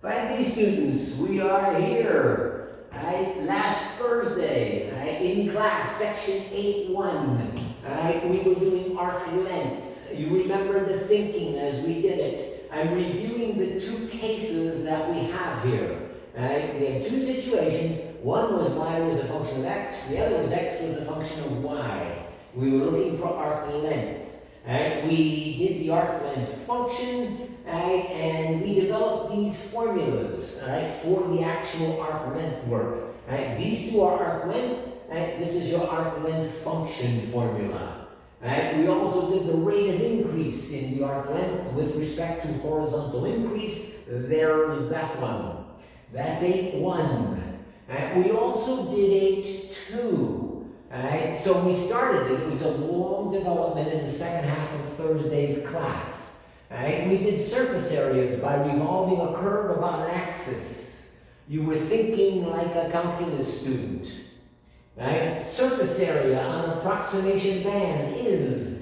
Finally, students, we are here. Last Thursday, in class, section 8.1, we were doing arc length. You remember the thinking as we did it. I'm reviewing the two cases that we have here. We had two situations. One was y was a function of x. The other was x was a function of y. We were looking for arc length. We did the arc length function, and we developed these formulas for the actual arc length work. These two are arc length. This is your arc length function formula. We also did the rate of increase in the arc length with respect to horizontal increase. There's that one. That's 8.1. We also did 8.2. So we started it. It was a long development in the second half of Thursday's class. We did surface areas by revolving a curve about an axis. You were thinking like a calculus student. Surface area on approximation band is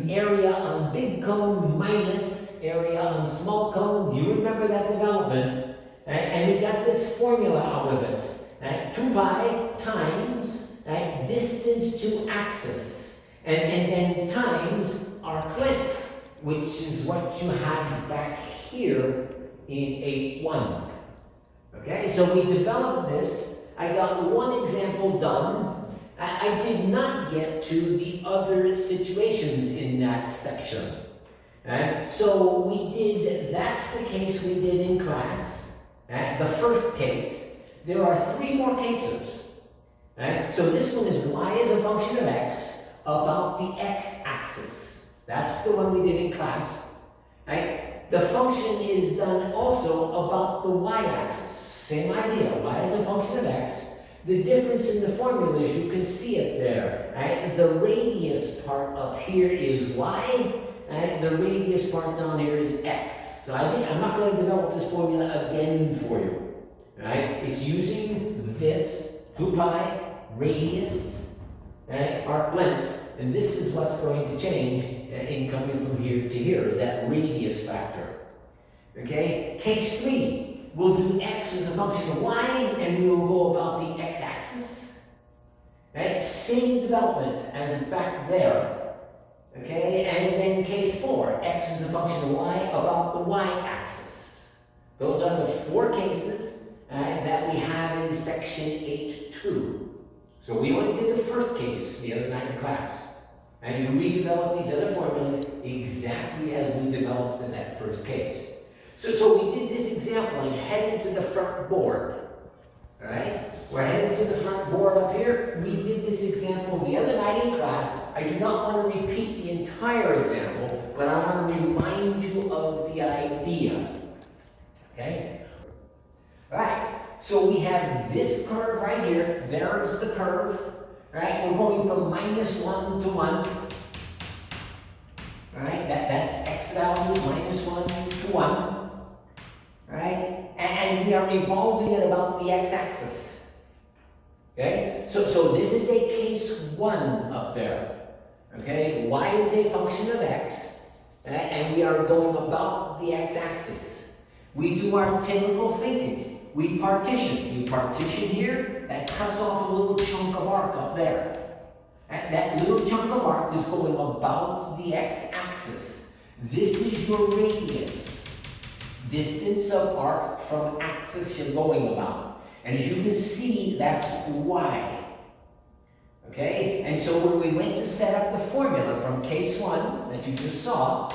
area on big cone minus area on small cone. You remember that development. And we got this formula out of it. 2 pi times distance to axis, and then times arc length, which is what you have back here in 8.1. Okay, so we developed this. I got one example done. I did not get to the other situations in that section. So we did, that's the case we did in class. The first case. There are 3 more cases. So this one is y as a function of x about the x-axis. That's the one we did in class. The function is done also about the y-axis. Same idea, y as a function of x. The difference in the formula is you can see it there. The radius part up here is y, and the radius part down here is x. So I'm not going to develop this formula again for you. It's using this 2 pi radius, arc length, and this is what's going to change in coming from here to here, is that radius factor. Okay, case 3, we'll do x as a function of y, and we will go about the x-axis. Same development as back there. Okay, and then case 4, x is a function of y about the y-axis. Those are the 4 cases that we have in section 8.2. So we only did the first case the other night in class. And you redeveloped these other formulas exactly as we developed in that first case. So we did this example and headed to the front board. Alright? We're headed to the front board up here. We did this example the other night in class. I do not want to repeat the entire example, but I want to remind you of the idea. Okay? Alright. So we have this curve right here. There's the curve. Right? We're going from -1 to 1. Right? That's x value, -1 to 1. Right? And we are revolving it about the x-axis. Okay? So this is a case 1 up there. Okay? Y is a function of x. And we are going about the x-axis. We do our typical thinking. We partition. You partition here, that cuts off a little chunk of arc up there. And that little chunk of arc is going about the x-axis. This is your radius. Distance of arc from axis you're going about. And as you can see, that's y. Okay? And so when we went to set up the formula from case 1 that you just saw,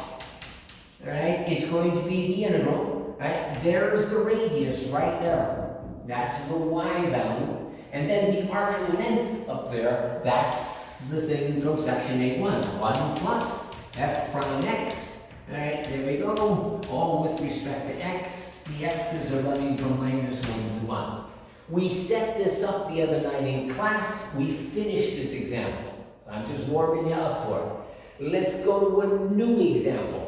right, it's going to be the integral. Right? There's the radius right there. That's the y value. And then the arc length up there, that's the thing from section 8.1. 1 plus f prime x. Right? There we go. All with respect to x. The x's are running from -1 to 1. We set this up the other night in class. We finished this example. I'm just warming you up for it. Let's go to a new example.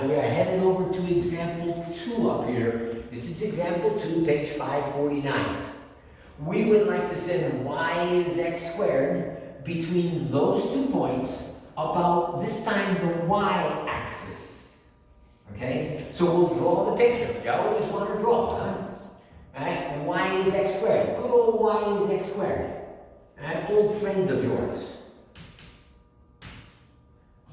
We are headed over to example 2 up here. This is example 2, page 549. We would like to send y is x squared between those 2 points about this time the y-axis. Okay? So we'll draw the picture. You always want to draw, huh? Right? Y is x squared. Good old y is x squared. An old friend of yours.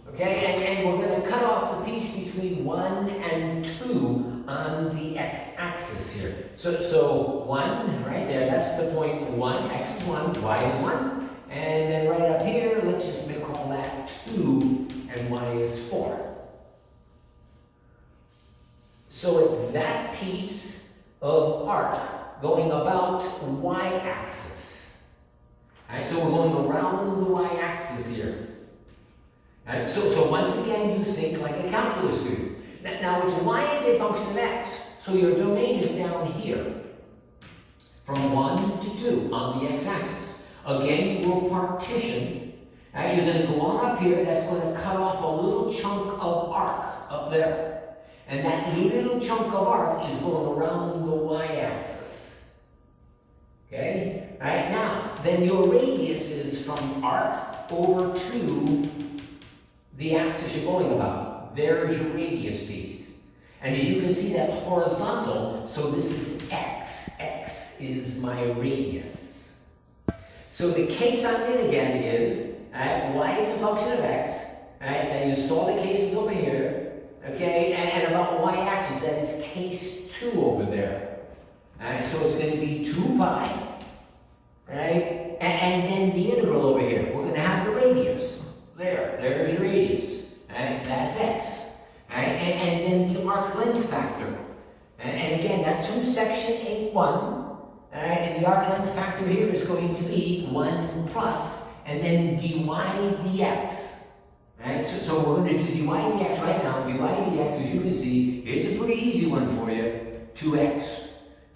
Okay, and we're going to cut off the piece between 1 and 2 on the x-axis here. So 1, right there, that's the point 1, x is 1, y is 1. And then right up here, let's just call that 2, and y is 4. So it's that piece of arc going about the y-axis. All right, so we're going around the y-axis here. Right, so once again, you think like a calculus student. Now it's y is a function of x, so your domain is down here, from 1 to 2 on the x-axis. Again, you will partition. Right, you're going to go on up here, that's going to cut off a little chunk of arc up there. And that little chunk of arc is going around the y-axis. Okay? Right, now, then your radius is from arc over to the axis you're going about. There's your radius piece. And as you can see, that's horizontal, so this is x. X is my radius. So the case I'm in again is, y is a function of x, and you saw the cases over here, okay, and about y-axis, that is case 2 over there. So it's going to be 2 pi, right, and then the integral over here. We're going to have the radius. There's your radius, right? That's x, right? And then the arc length factor, and again, that's from section 8.1, right? And the arc length factor here is going to be 1 plus, and then dy dx, right? So we're going to do dy dx right now. Dy dx, as you can see, it's a pretty easy one for you, 2x,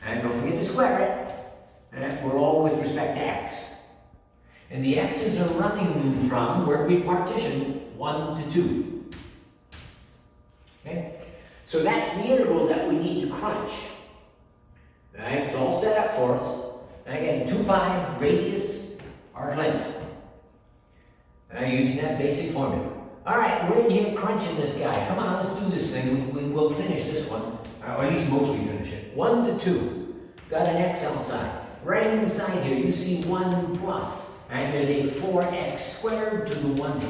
and don't forget to square it, right? We're all with respect to x. And the x's are running from where we partition 1 to 2. Okay? So that's the interval that we need to crunch. Right? It's all set up for us. And again, 2 pi, radius, arc length. Using that basic formula. All right, we're in here crunching this guy. Come on, let's do this thing. We'll finish this one. Or at least mostly finish it. 1 to 2. Got an x outside. Right inside here, you see 1 plus. And there's a 4x squared to the 1/2.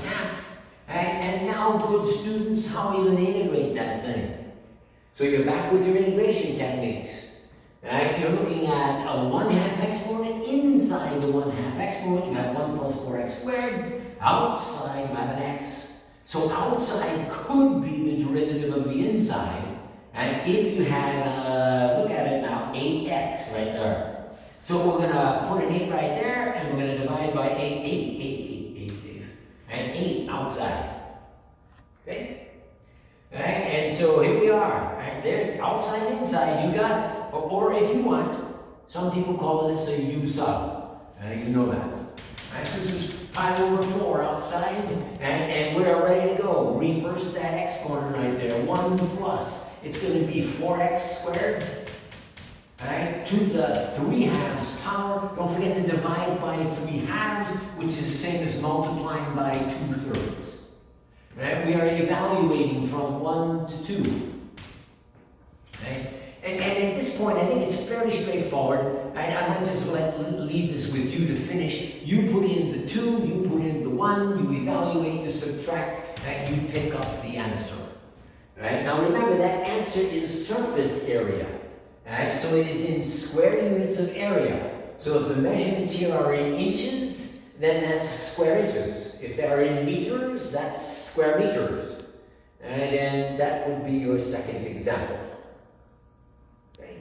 And now, good students, how are you going to integrate that thing? So you're back with your integration techniques. Right? You're looking at a 1/2 exponent. Inside the 1/2 exponent, you have 1 plus 4x squared. Outside, you have an x. So outside could be the derivative of the inside. And if you had, look at it now, 8x right there. So we're going to put an 8 right there, and we're going to divide by 8, and 8 outside. Okay? Right? And so here we are. Right? There's outside, inside, you got it. Or if you want, some people call this a U sub. You know that. Right? So this is pi over 4 outside, and we're ready to go. Reverse that exponent right there. 1 plus. It's going to be 4x squared. Right, to the 3/2 power. Don't forget to divide by 3/2, which is the same as multiplying by 2/3. Right? We are evaluating from 1 to 2. Right? And at this point, I think it's fairly straightforward. I might just leave this with you to finish. You put in the 2, you put in the 1, you evaluate, you subtract, and you pick up the answer. Right? Now remember, that answer is surface area. Right, so it is in square units of area. So if the measurements here are in inches, then that's square inches. If they are in meters, that's square meters. And then that would be your second example. Okay.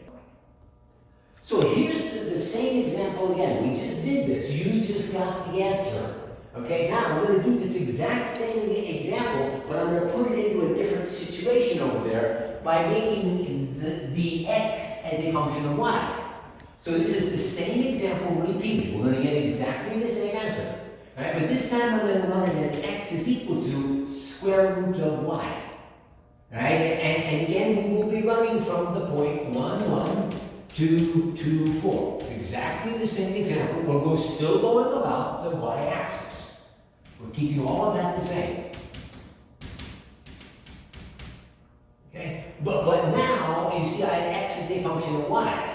So here's the same example again. We just did this. You just got the answer. Okay, now I'm going to do this exact same example, but I'm going to put it into a different situation over there by making the x as a function of y. So this is the same example repeated. We're going to get exactly the same answer. Right? But this time I'm going to run it as x is equal to square root of y. Right? And again, we will be running from the point 1, 1, 2, 2, 4. It's exactly the same example. We're still going about the y-axis. We're keeping all of that the same. Okay? is a function of y.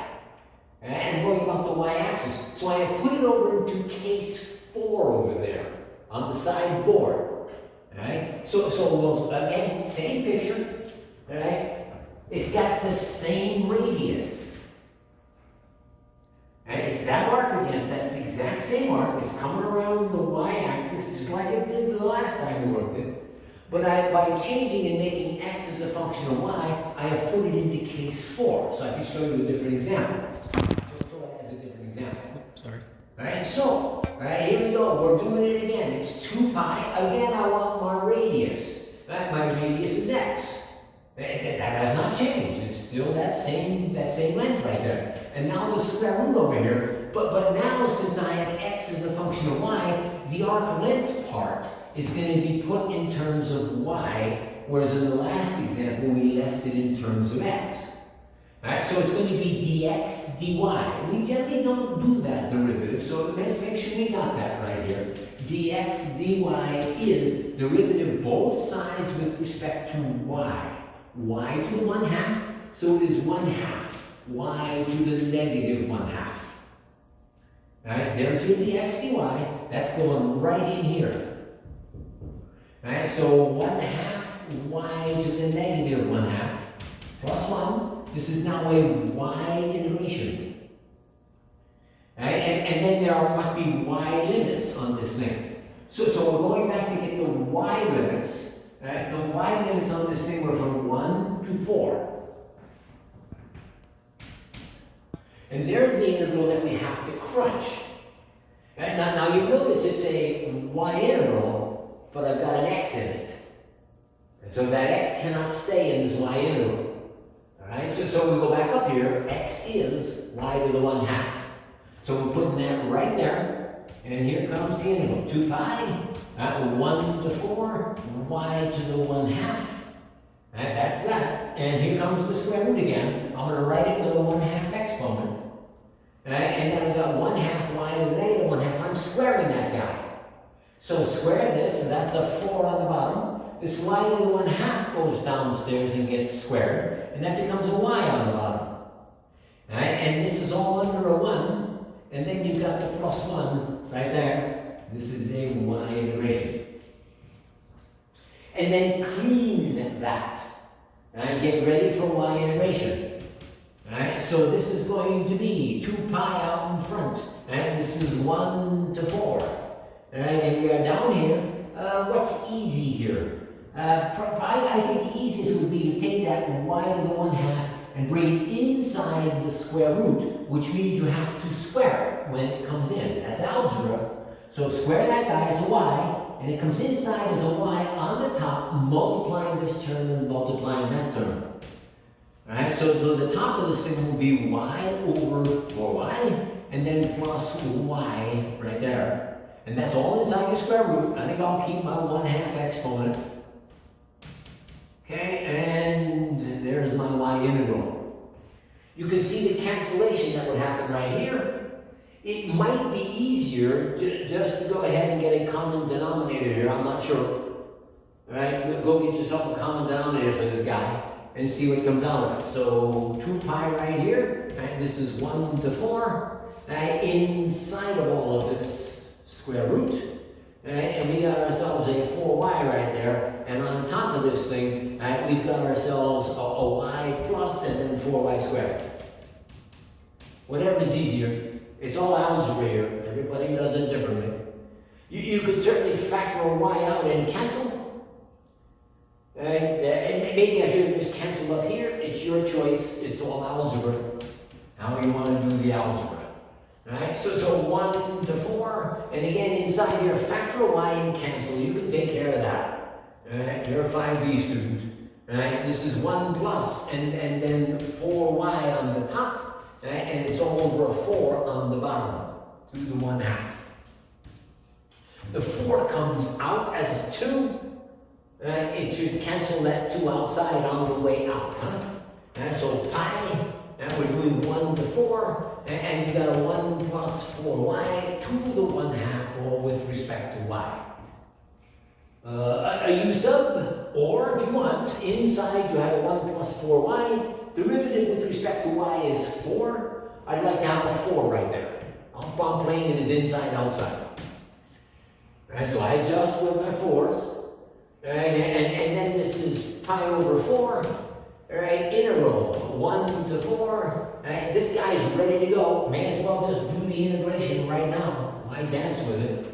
And going about the y-axis. So I have put it over into case 4 over there on the sideboard. Alright? So we'll, again, same picture. Alright? It's got the same radius. And it's that arc again, that's the exact same arc. It's coming around the y-axis just like it did the last time we worked it. But by changing and making x as a function of y, I have put it into case 4. So I can show you a different example. Show it as a different example. Sorry. Alright, so, alright, here we go. We're doing it again. It's 2 pi. Again, I want my radius. Right? My radius is x. That has not changed. It's still that same length right there. And now the square root over here. But now, since I have x as a function of y, the arc length part is going to be put in terms of y, whereas in the last example, we left it in terms of x. Alright, so it's going to be dx dy. We generally don't do that derivative, so let's make sure we got that right here. Dx dy is derivative both sides with respect to y. Y to the 1/2, so it is 1/2. Y to the negative 1/2. Alright, there's your dx dy. That's going right in here. Alright, so 1/2 y to the negative 1/2 plus 1. This is now a y integration. Right? And then there must be y limits on this thing. So we're going back to get the y limits. Right? The y limits on this thing were from 1 to 4. And there's the integral that we have to crunch. Right? Now you notice it's a y integral, but I've got an x in it. And so that x cannot stay in this y integral. Alright, so we go back up here, x is y to the 1/2. So we're putting that right there, and here comes the integral. 2 pi, 1 to 4, y to the 1/2. And that's that. And here comes the square root again. I'm going to write it with a 1/2 exponent. And then I've got 1/2 y to the negative 1/2. I'm squaring that guy. So square this, so that's a 4 on the bottom. This y to the 1/2 goes downstairs and gets squared, and that becomes a y on the bottom. Alright, and this is all under a 1, and then you've got the plus 1 right there. This is a y integration. And then clean that. Alright, get ready for y integration. Alright, so this is going to be 2 pi out in front, and this is 1 to 4. Alright, and we are down here. What's easy here? I think the easiest would be to take that y to the 1/2 and bring it inside the square root, which means you have to square it when it comes in. That's algebra. So square that guy as a y, and it comes inside as a y on the top, multiplying this term and multiplying that term. Alright, so the top of this thing will be y over 4y, and then plus y right there. And that's all inside your square root. I think I'll keep my 1/2 exponent. Okay, and there's my y integral. You can see the cancellation that would happen right here. It might be easier just to go ahead and get a common denominator here. I'm not sure. All right, go get yourself a common denominator for this guy and see what comes out of it. So 2 pi right here, right? This is 1 to 4. Right? Inside of all of this square root, right? And we got ourselves a 4y right there. And on top of this thing, right, we've got ourselves a y plus and then 4y squared. Whatever's easier. It's all algebra here. Everybody does it differently. You could certainly factor a y out and cancel. And maybe I should have just canceled up here. It's your choice. It's all algebra. How you want to do the algebra. Right? So 1 to 4. And again, inside here, factor a y and cancel. You can take care of that. Right? You're a 5B student. Right? This is 1 plus and then 4y on the top. Right? And it's all over a 4 on the bottom. To the 1/2. The 4 comes out as a 2. It should cancel that 2 outside on the way out. Huh? So pi, and we're doing 1 to 4. And you got a 1 plus 4y to the 1/2, all with respect to y. A u sub, or if you want, inside you have a 1 plus 4y, derivative with respect to y is 4. I'd like to have a 4 right there. I'm playing it as inside, outside. Right, so I adjust with my 4s. Right, and then this is pi over 4. Right, integral 1 to 4. Right, this guy is ready to go. May as well just do the integration right now. Why dance with it?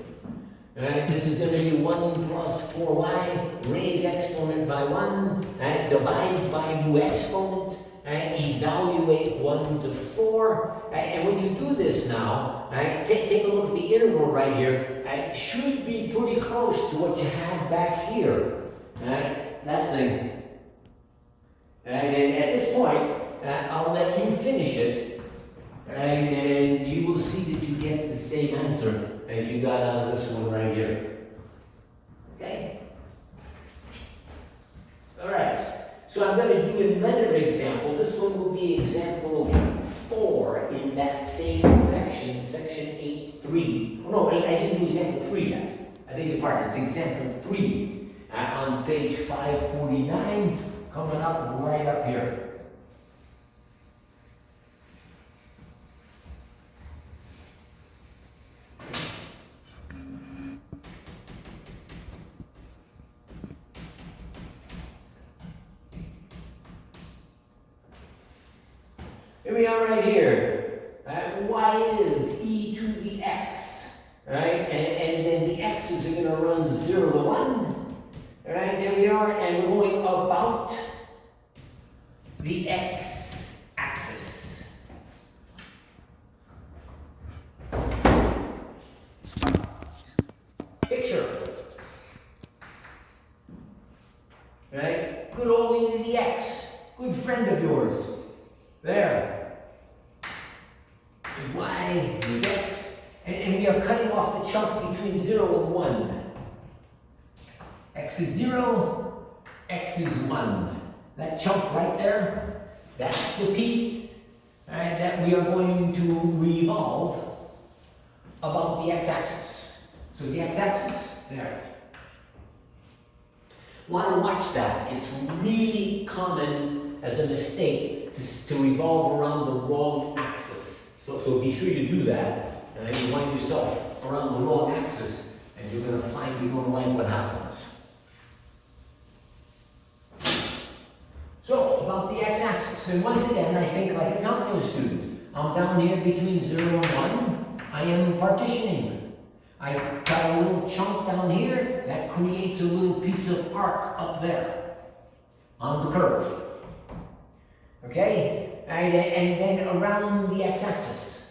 Right, this is going to be 1 plus 4y, raise exponent by 1, right, divide by new exponent, right, evaluate 1 to 4. Right, and when you do this now, right, take a look at the integral right here. It should be pretty close to what you had back here. Right, that thing. And at this point, I'll let you finish it, and you will see that you get the same answer as you got out of this one right here. Okay? All right. So I'm going to do another example. This one will be example 4 in that same section, section 8.3. Oh, no, I didn't do example 3 yet. I beg your pardon. It's example 3 on page 549, coming up right up here. Here we are right here. Y is e to the x, right? And then the x's are going to run 0 to 1. Right, there we are, and we're going about the x-axis. Picture. Right? Good old e to the x. Good friend of yours. There. Y is x, and we are cutting off the chunk between 0 and 1. X is 0, x is 1. That chunk right there, that's the piece that we are going to revolve about the x-axis. So the x-axis, there. Want to watch that. It's really common as a mistake to revolve around the wrong axis. So be sure you do that, and then you wind yourself around the wrong axis, and you're going to find you don't like what happens. So, about the x-axis, and once again, I think like a calculus student. I'm down here between 0 and 1. I am partitioning. I got a little chunk down here that creates a little piece of arc up there on the curve. Okay? And then around the x-axis.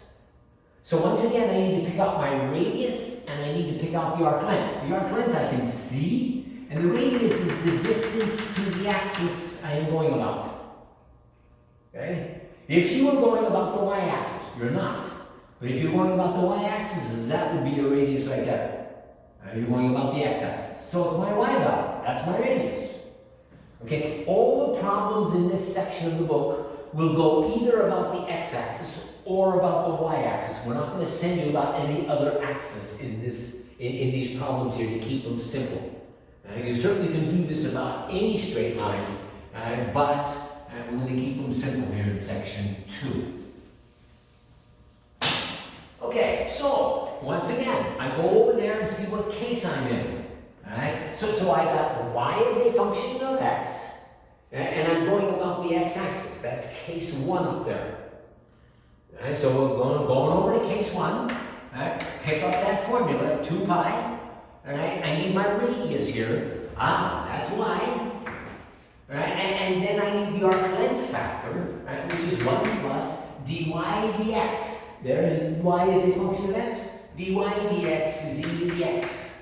So once again, I need to pick out my radius, and I need to pick out the arc length. The arc length I can see, and the radius is the distance to the axis I am going about. Okay? If you were going about the y-axis, you're not. But if you're going about the y-axis, that would be your radius right there. And you're going about the x-axis. So it's my y value. That's my radius. Okay? All the problems in this section of the book will go either about the x-axis or about the y-axis. We're not going to send you about any other axis in these problems here to keep them simple. You certainly can do this about any straight line, but we're going to keep them simple here in section 2. Okay, so once again, I go over there and see what case I'm in. All right, so I got y as a function of x, and I'm going about the x-axis. That's case 1 up there. All right, so we're going over to case 1. All right, pick up that formula, 2 pi. All right, I need my radius here. That's y. All right, and then I need the arc length factor, right, which is 1 plus dy dx. There's y is a function of x. dy dx is e to the x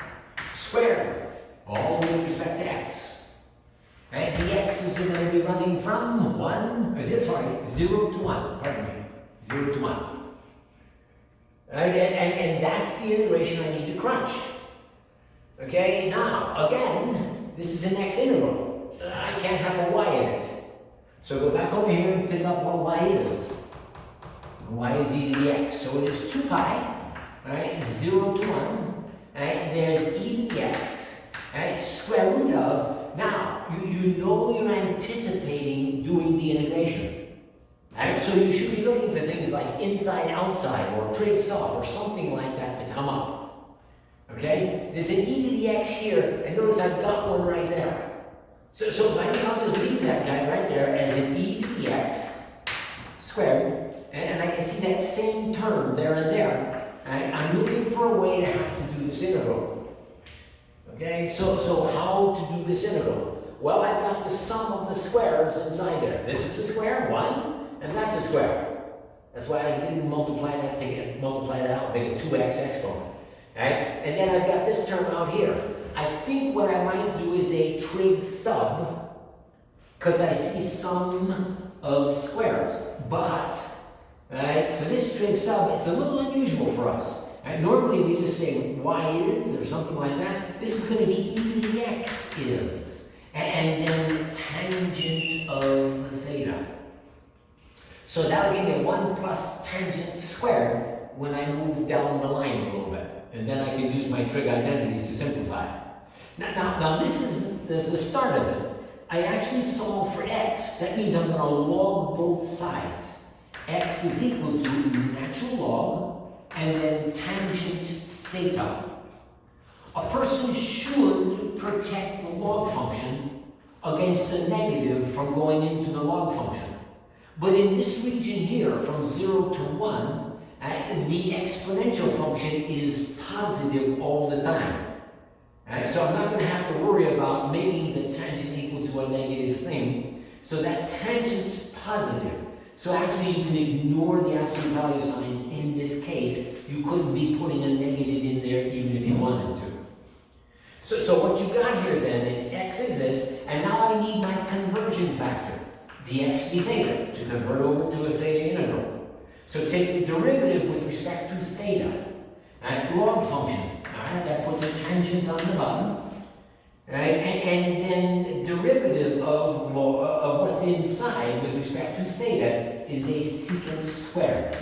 squared, all with respect to x. And the x's are going to be running from 0 to 1, pardon me, 0 to 1. Right? And that's the integration I need to crunch. Okay, now, again, this is an x integral. I can't have a y in it. So go back over here and pick up what y is. Y is e to the x. So it is 2 pi, right, 0 to 1. Right? There's e to the x, right, square root of. Now, you know you're anticipating doing the integration. Right? So you should be looking for things like inside, outside, or trig sub, or something like that to come up. Okay? There's an e to the x here, and notice I've got one right there. So I think I'll just leave that guy right there as an e to the x squared, and I can see that same term there and there. Right? I'm looking for a way to have to do this integral. Okay, so how to do this integral? Well, I've got the sum of the squares inside there. This is a square, 1, and that's a square. That's why I didn't multiply that out, make it 2x exponent. Right? And then I've got this term out here. I think what I might do is a trig sub, because I see sum of squares. But, right, for this trig sub, it's a little unusual for us. Right? Normally we just say y is, or something like that. This is going to be e to the x is, and then tangent of theta. So that'll give me a 1 plus tangent squared when I move down the line a little bit. And then I can use my trig identities to simplify it. Now this is the start of it. I actually solve for x. That means I'm going to log both sides. X is equal to natural log and then tangent theta. A person should protect the log function against the negative from going into the log function. But in this region here, from 0 to 1, the exponential function is positive all the time. So I'm not going to have to worry about making the tangent equal to a negative thing. So that tangent's positive. So actually you can ignore the absolute value signs in this case. You couldn't be putting a negative in there even if you wanted to. So what you got here then is x is this, and now I need my conversion factor, dx d theta, to convert over to a theta integral. So take the derivative with respect to theta, log function. That puts a tangent on the bottom, right? And then derivative of what's inside with respect to theta is a secant squared.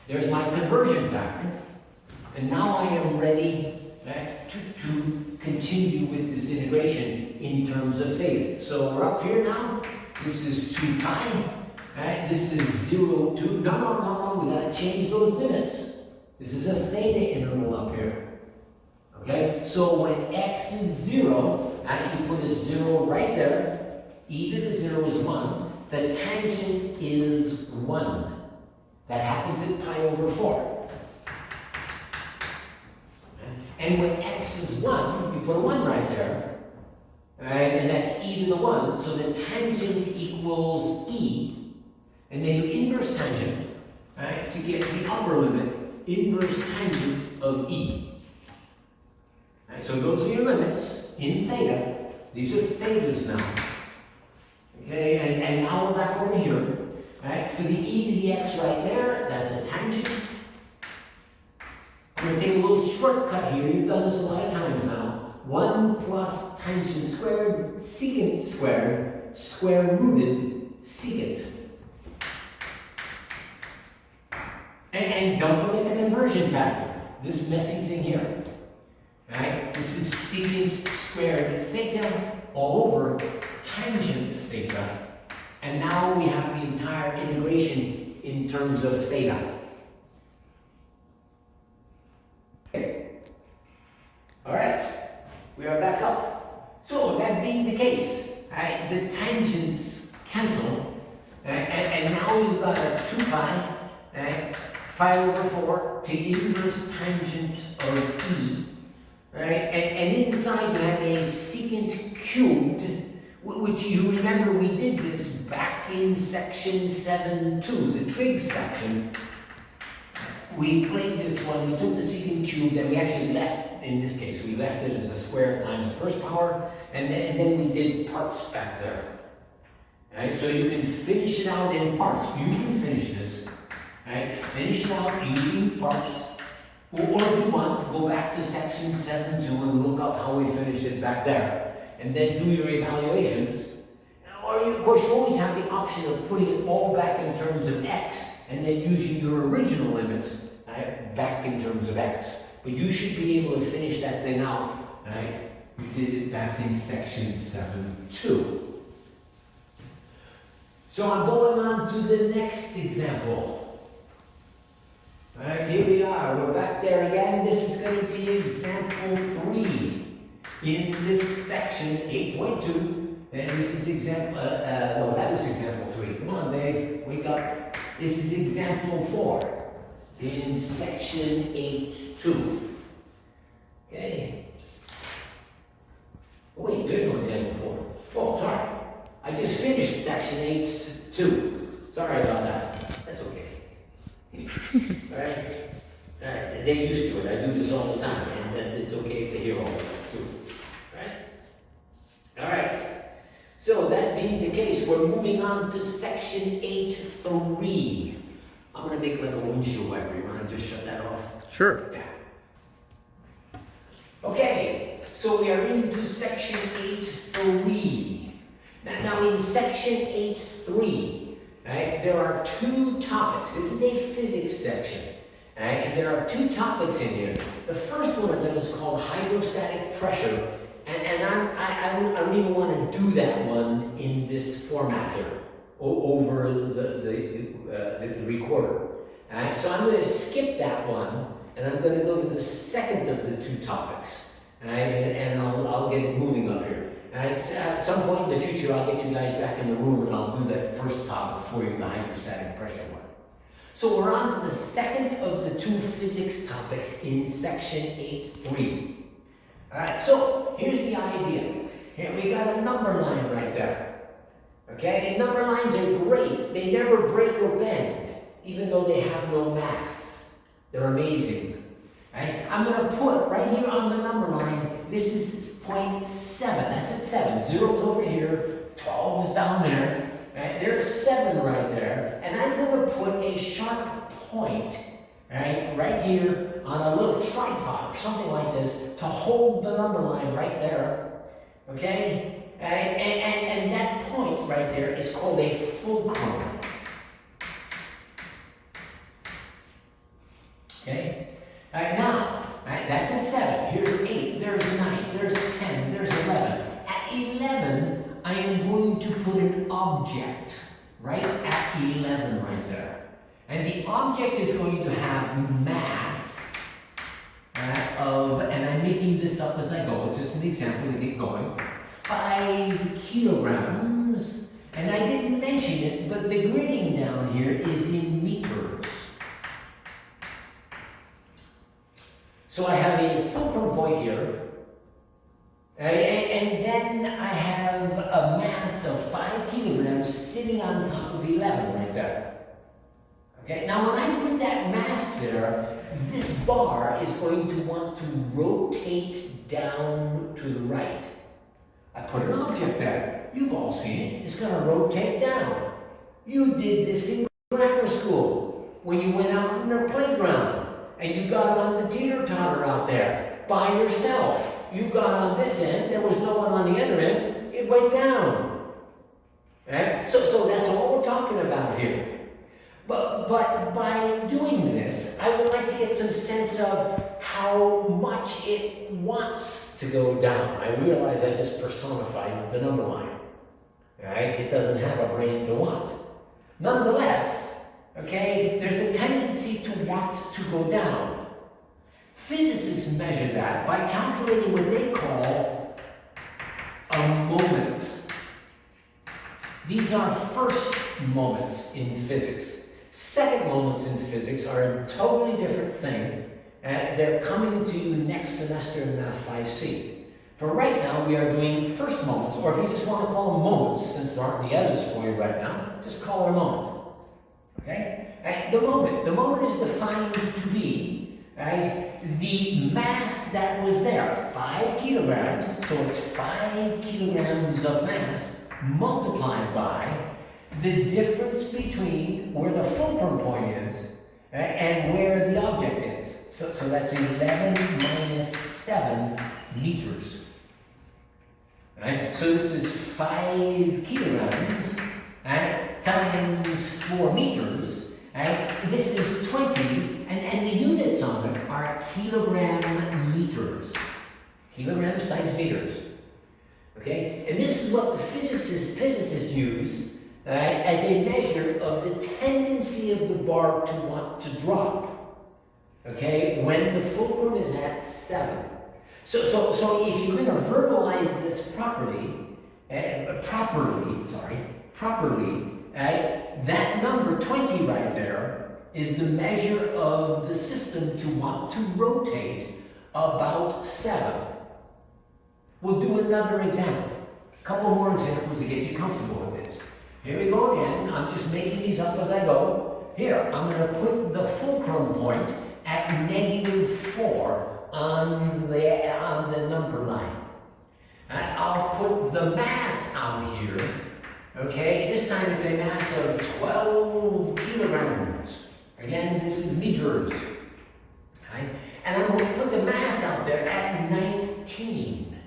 There's my conversion factor, and now I am ready to continue with this integration in terms of theta. So we're up here now. This is 2 pi. Right? This is 0 to, no, we gotta change those limits. This is a theta integral up here. Okay? So when x is 0, you put a 0 right there. E to the 0 is 1. The tangent is 1. That happens at pi over 4. And when x is 1, you put a 1 right there. Right? And that's e to the 1. So the tangent equals e. And then you inverse tangent, right, to get the upper limit, inverse tangent of e. Right, so those are your limits in theta. These are thetas now. Okay, and now we're back over here. Right, for the e to the x right there, that's a tangent. I'm going to take a little shortcut here. You've done this a lot of times now. 1 plus tangent squared, secant squared, square rooted secant. And don't forget the conversion factor, this messy thing here. Right? This is secant squared theta all over tangent theta. And now we have the entire integration in terms of theta. Okay. All right, we are back up. So that being the case, right, the tangents cancel, and now you've got a 2 pi, right? Pi over 4 to inverse tangent of e, right? And inside you have a secant cubed, which you remember we did this back in section 7.2, the trig section. We played this one, we took the secant cubed, and we actually left, in this case, we left it as a square times the first power, and then we did parts back there. Right? So you can finish it out in parts. You can finish this. Right? Finish it out using parts, or if you want, go back to section 7.2 and look up how we finished it back there, and then do your evaluations. Or of course, you always have the option of putting it all back in terms of x, and then using your original limits back in terms of x. But you should be able to finish that thing out. Right? You did it back in section 7.2. So I'm going on to the next example. All right, here we are. We're back there again. This is going to be example 3 in this section 8.2. And this is example, well, that was example 3. Come on, Dave, wake up. This is example 4 in section 8.2. Okay. Oh, wait, there's no example 4. Oh, sorry. I just finished section 8.2. Sorry about that. That's okay. Alright? Alright, they're used to it. I do this all the time, and it's okay if they hear all of it too. Right? Alright. So that being the case, we're moving on to section 8.3. I'm going to make like a windshield wiper. You want to just shut that off? Sure. Yeah. Okay, so we are into section 8.3. Now in section 8.3, right, there are 2 topics. This is a physics section. Right, and there are 2 topics in here. The first one of them is called hydrostatic pressure. And I don't even want to do that one in this format here, over the recorder. Alright, so I'm going to skip that one, and I'm going to go to the second of the 2 topics. Alright, and I'll get moving up here. Alright, at some point in the future, I'll get you guys back in the room, and I'll do that first topic for you, the hydrostatic pressure one. So we're on to the second of the 2 physics topics in section 8.3. Alright, so here's the idea. Here we got a number line right there. Okay, and number lines are great. They never break or bend, even though they have no mass. They're amazing. Right? I'm going to put right here on the number line, this is 0.7. That's at 7. 0's over here, 12 is down there. Right? There's 7 right there. And I'm going to put a sharp point right here on a little tripod or something like this to hold the number line right there, okay? And that point right there is called a fulcrum, okay? All right, now, that's at 7. Here's 8, there's 9, there's 10, there's 11. At 11, I am going to put an object right at 11 right there. And the object is going to have mass and I'm making this up as I go, it's just an example to get going, 5 kilograms, and I didn't mention it, but the gridding down here is in meters. So I have a fulcrum point here, and then I have a mass of 5 kilograms sitting on top of 11 right there. Okay, now when I put that mass there, this bar is going to want to rotate down to the right. I put an object there. You've all seen it. It's going to rotate down. You did this in grammar school when you went out in the playground and you got on the teeter-totter out there by yourself. You got on this end. There was no one on the other end. It went down. Right? So that's all we're talking about here. But by doing this, I would like to get some sense of how much it wants to go down. I realize I just personified the number line. Right? It doesn't have a brain to want. Nonetheless, okay, there's a tendency to want to go down. Physicists measure that by calculating what they call a moment. These are first moments in physics. Second moments in physics are a totally different thing. They're coming to you next semester in Math 5C. For right now, we are doing first moments, or if you just want to call them moments, since there aren't the others for you right now, just call it a moment. Okay? The moment is defined to be, the mass that was there, 5 kilograms, so it's 5 kilograms of mass multiplied by the difference between where the fulcrum point is and where the object is. So that's 11 minus 7 meters. Right? So this is 5 kilograms times 4 meters. This is 20, and the units on it are kilogram meters. Kilograms times meters. Okay? And this is what the physicists use right, as a measure of the tendency of the bar to want to drop, okay, when the fulcrum is at 7. So if you're going to verbalize this properly, that number 20 right there is the measure of the system to want to rotate about 7. We'll do another example. A couple more examples to get you comfortable with this. Here we go again. I'm just making these up as I go. Here, I'm going to put the fulcrum point at -4 on the number line. And I'll put the mass out here. Okay, this time it's a mass of 12 kilograms. Again, this is meters. Right? And I'm going to put the mass out there at 19.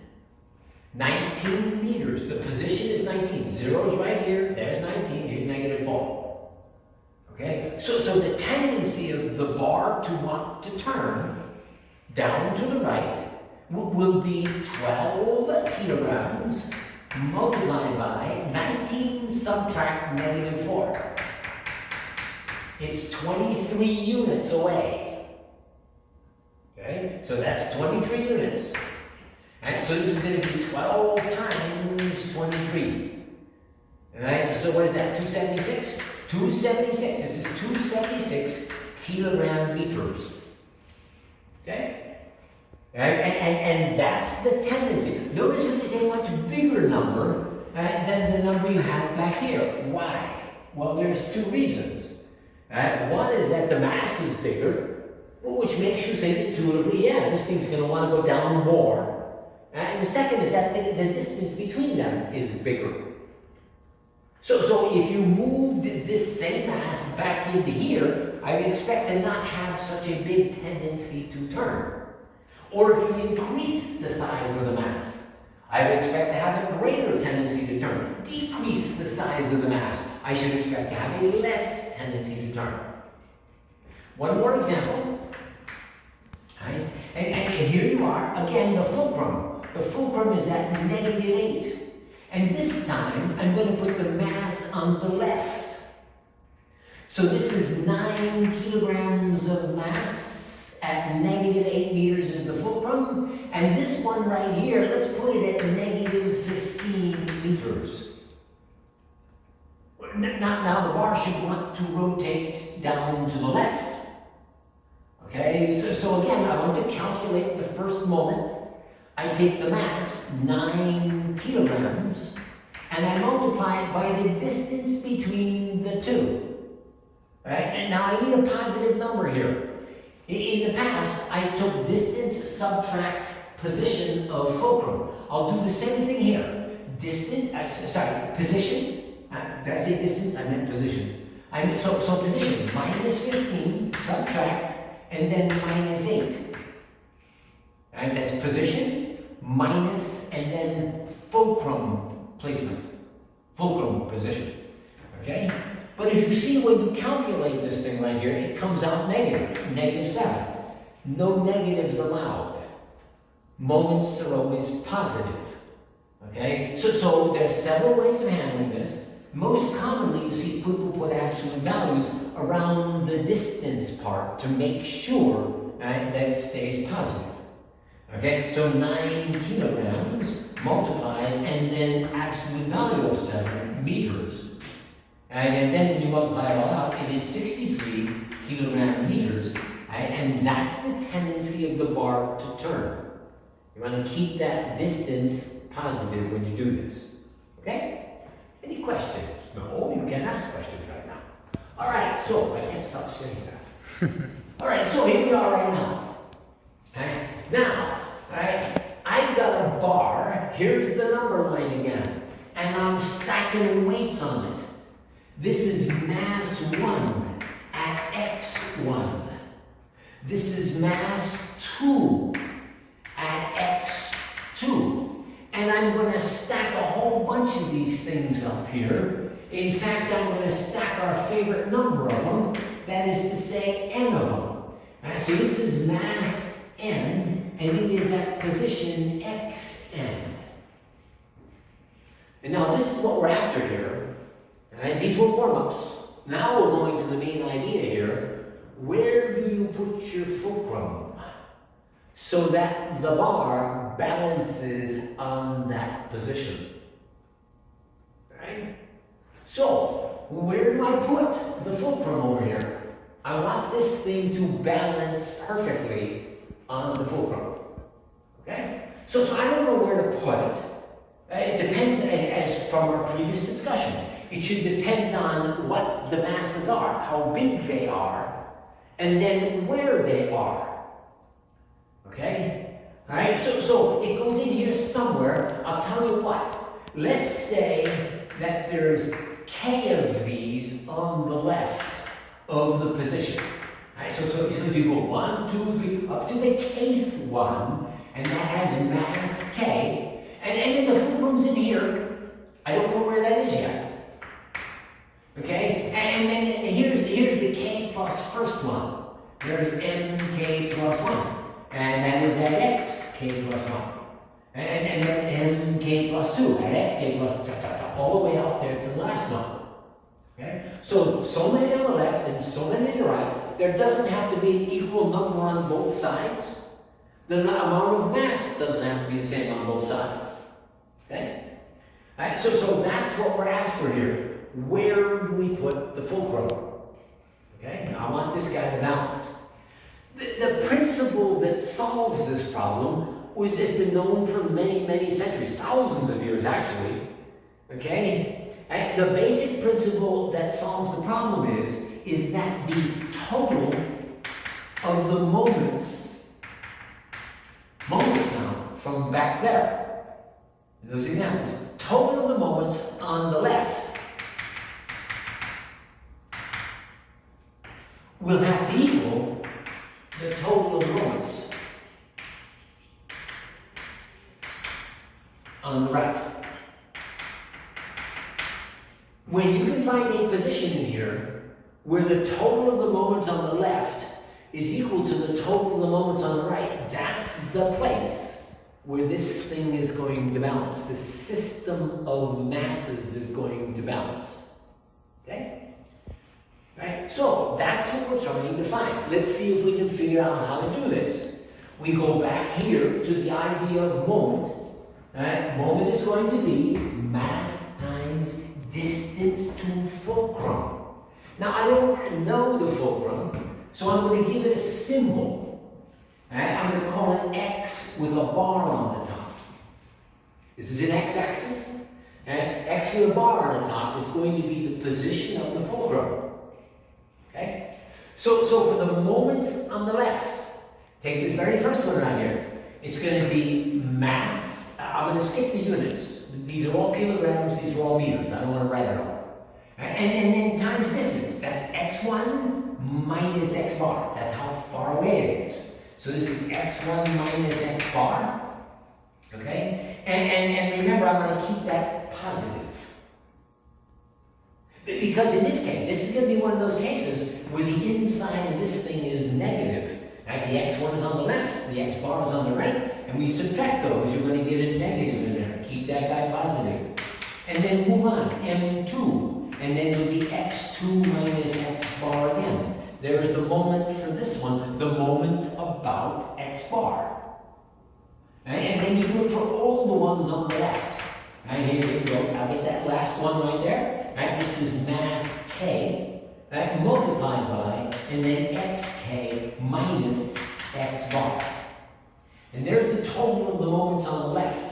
19 meters. The position is 19. Zero's right here. There's 19. Here's -4. Okay? So the tendency of the bar to want to turn down to the right will be 12 kilograms multiplied by 19 subtract -4. It's 23 units away. Okay? So that's 23 units. And so this is going to be 12 times 23. Alright, so what is that? 276? 276. This is 276 kilogram meters. Okay? And that's the tendency. Notice that it's a much bigger number than the number you have back here. Why? Well, there's 2 reasons. One is that the mass is bigger, which makes you think intuitively, yeah, this thing's going to want to go down more. And the second is that the distance between them is bigger. So if you moved this same mass back into here, I would expect to not have such a big tendency to turn. Or if you increase the size of the mass, I would expect to have a greater tendency to turn. Decrease the size of the mass, I should expect to have a less tendency to turn. One more example. Right? And here you are, again, the fulcrum. The fulcrum is at -8. And this time, I'm going to put the mass on the left. So this is 9 kilograms of mass at -8 meters is the fulcrum. And this one right here, let's put it at -15 meters. Now the bar should want to rotate down to the left. Okay, so again, I want to calculate the first moment. I take the mass, 9 kilograms, and I multiply it by the distance between the two. Right? And now I need a positive number here. In the past, I took distance subtract position of fulcrum. I'll do the same thing here. Position. Did I say distance? I meant position. So position, -15, subtract, and then -8. And that's position, minus, and then fulcrum placement. Fulcrum position. Okay? But as you see, when you calculate this thing right here, it comes out negative, -7. No negatives allowed. Moments are always positive. Okay? So there's several ways of handling this. Most commonly, you see people put absolute values around the distance part to make sure that it stays positive. Okay, so 9 kilograms multiplies and then absolute value of 7 meters. And then when you multiply it all out, it is 63 kilogram meters. And that's the tendency of the bar to turn. You want to keep that distance positive when you do this. Okay? Any questions? No, you can ask questions right now. All right, so I can't stop saying that. All right, so here we are right now. Okay? Now, right, I've got a bar. Here's the number line again. And I'm stacking weights on it. This is mass 1 at x1. This is mass 2 at x2. And I'm going to stack a whole bunch of these things up here. In fact, I'm going to stack our favorite number of them. That is to say, n of them. So this is mass n, and it is at position xn. And now this is what we're after here. Right? these were warm-ups. Now we're going to the main idea here. Where do you put your fulcrum so that the bar balances on that position? Right? So, where do I put the fulcrum over here? I want this thing to balance perfectly on the fulcrum. Okay? So I don't know where to put it. It depends, as from our previous discussion. It should depend on what the masses are, how big they are, and then where they are. Okay? Alright, so it goes in here somewhere. I'll tell you what. Let's say that there's K of these on the left of the position. Alright, so you go 1, 2, 3, up to the kth one, and that has mass K. And then the fulcrum's in here. I don't know where that is yet. Okay? And then here's the K plus first one. There's MK plus 1. And that is at X, K plus 1. And then MK plus 2 at X, K plus 2, all the way out there to the last one. Okay? So many on the left and so many on the right. There doesn't have to be an equal number on both sides. The amount of mass doesn't have to be the same on both sides. Okay? Alright, so that's what we're after here. Where do we put the fulcrum? Okay? Now I want this guy to balance. The principle that solves this problem has been known for many, many centuries, thousands of years actually. Okay? And the basic principle that solves the problem is that the total of the moments now from back there, in those examples, total of the moments on the left will have to equal the total of the moments on the right. When you can find a position in here where the total of the moments on the left is equal to the total of the moments on the right, that's the place where this thing is going to balance. The system of masses is going to balance. Okay? Right? So that's what we're trying to find. Let's see if we can figure out how to do this. We go back here to the idea of moment. Right? Moment is going to be mass times distance to fulcrum. Now I don't know the fulcrum, so I'm going to give it a symbol. Right? I'm going to call it X with a bar on the top. This is an X-axis. And X with a bar on the top is going to be the position of the fulcrum. Okay? So for the moments on the left, take this very first one right here. It's going to be mass. I'm going to skip the units. These are all kilograms, these are all meters. I don't want to write it all. And then times distance. That's x1 minus x bar. That's how far away it is. So this is x1 minus x bar. Okay? And remember, I'm going to keep that positive. Because in this case, this is going to be one of those cases where the inside of this thing is negative. Right? The x1 is on the left, the x bar is on the right, and we subtract those, you're going to get a negative in there. Keep that guy positive. And then move on, m2, and then it'll be x2 minus x bar again. There's the moment for this one, the moment about x bar. Right? And then you do it for all the ones on the left. Right, here we go. I'll get that last one right there. Right, this is mass k, right, multiplied by, and then xk minus x bar. And there's the total of the moments on the left.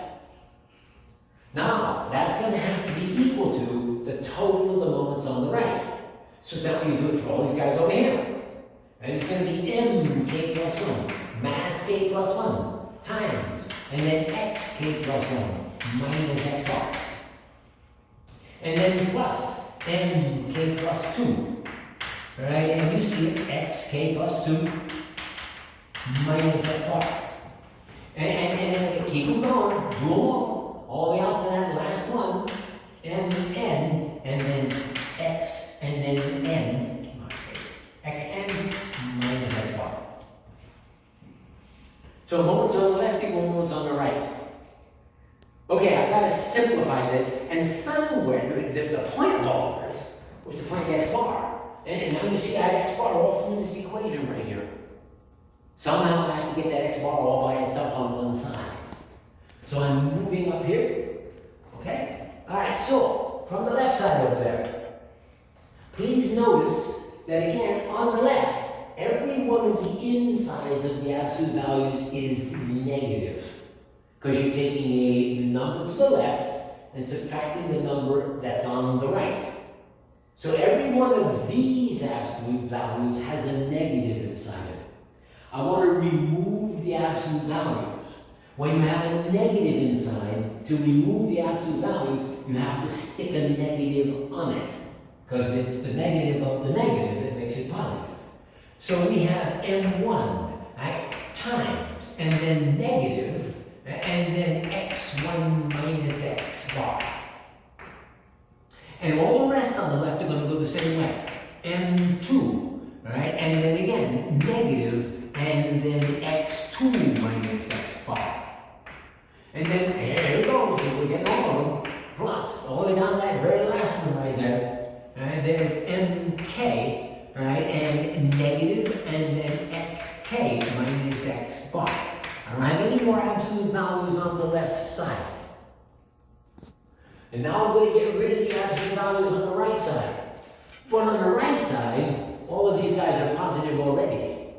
Now, that's going to have to be equal to the total of the moments on the right. So now you do it for all these guys over here. And it's going to be mk plus 1, mass k plus 1, times, and then xk plus 1, minus x bar. And then plus mk plus 2. Right, and you see it, xk plus 2, minus x bar. And then keep them going, do them all the way out to that last one, mn, and then x, and then n, xn minus x bar. So moments on the left equal moments on the right. Okay, I've got to simplify this, and somewhere, the point of all of this, was to find x bar. And now you see I have x bar all through this equation right here. Somehow I have to get that x bar all by itself on one side. So I'm moving up here. Okay? Alright, so from the left side over there, please notice that again, on the left, every one of the insides of the absolute values is negative. Because you're taking a number to the left and subtracting the number that's on the right. So every one of these absolute values has a negative inside of it. I want to remove the absolute values. When you have a negative inside, to remove the absolute values, you have to stick a negative on it. Because it's the negative of the negative that makes it positive. So we have m1 times, and then negative, and then x1 minus x bar. And all the rest on the left are going to go the same way. m2, right? And then again, negative, and then x2 minus x bar. And then, here we go, we're getting all of them, plus, all the way down that very last one right there. Right, there's mk, right, and negative, and then xk minus x bar. I don't have any more absolute values on the left side. And now I'm going to get rid of the absolute values on the right side. But on the right side, all of these guys are positive already.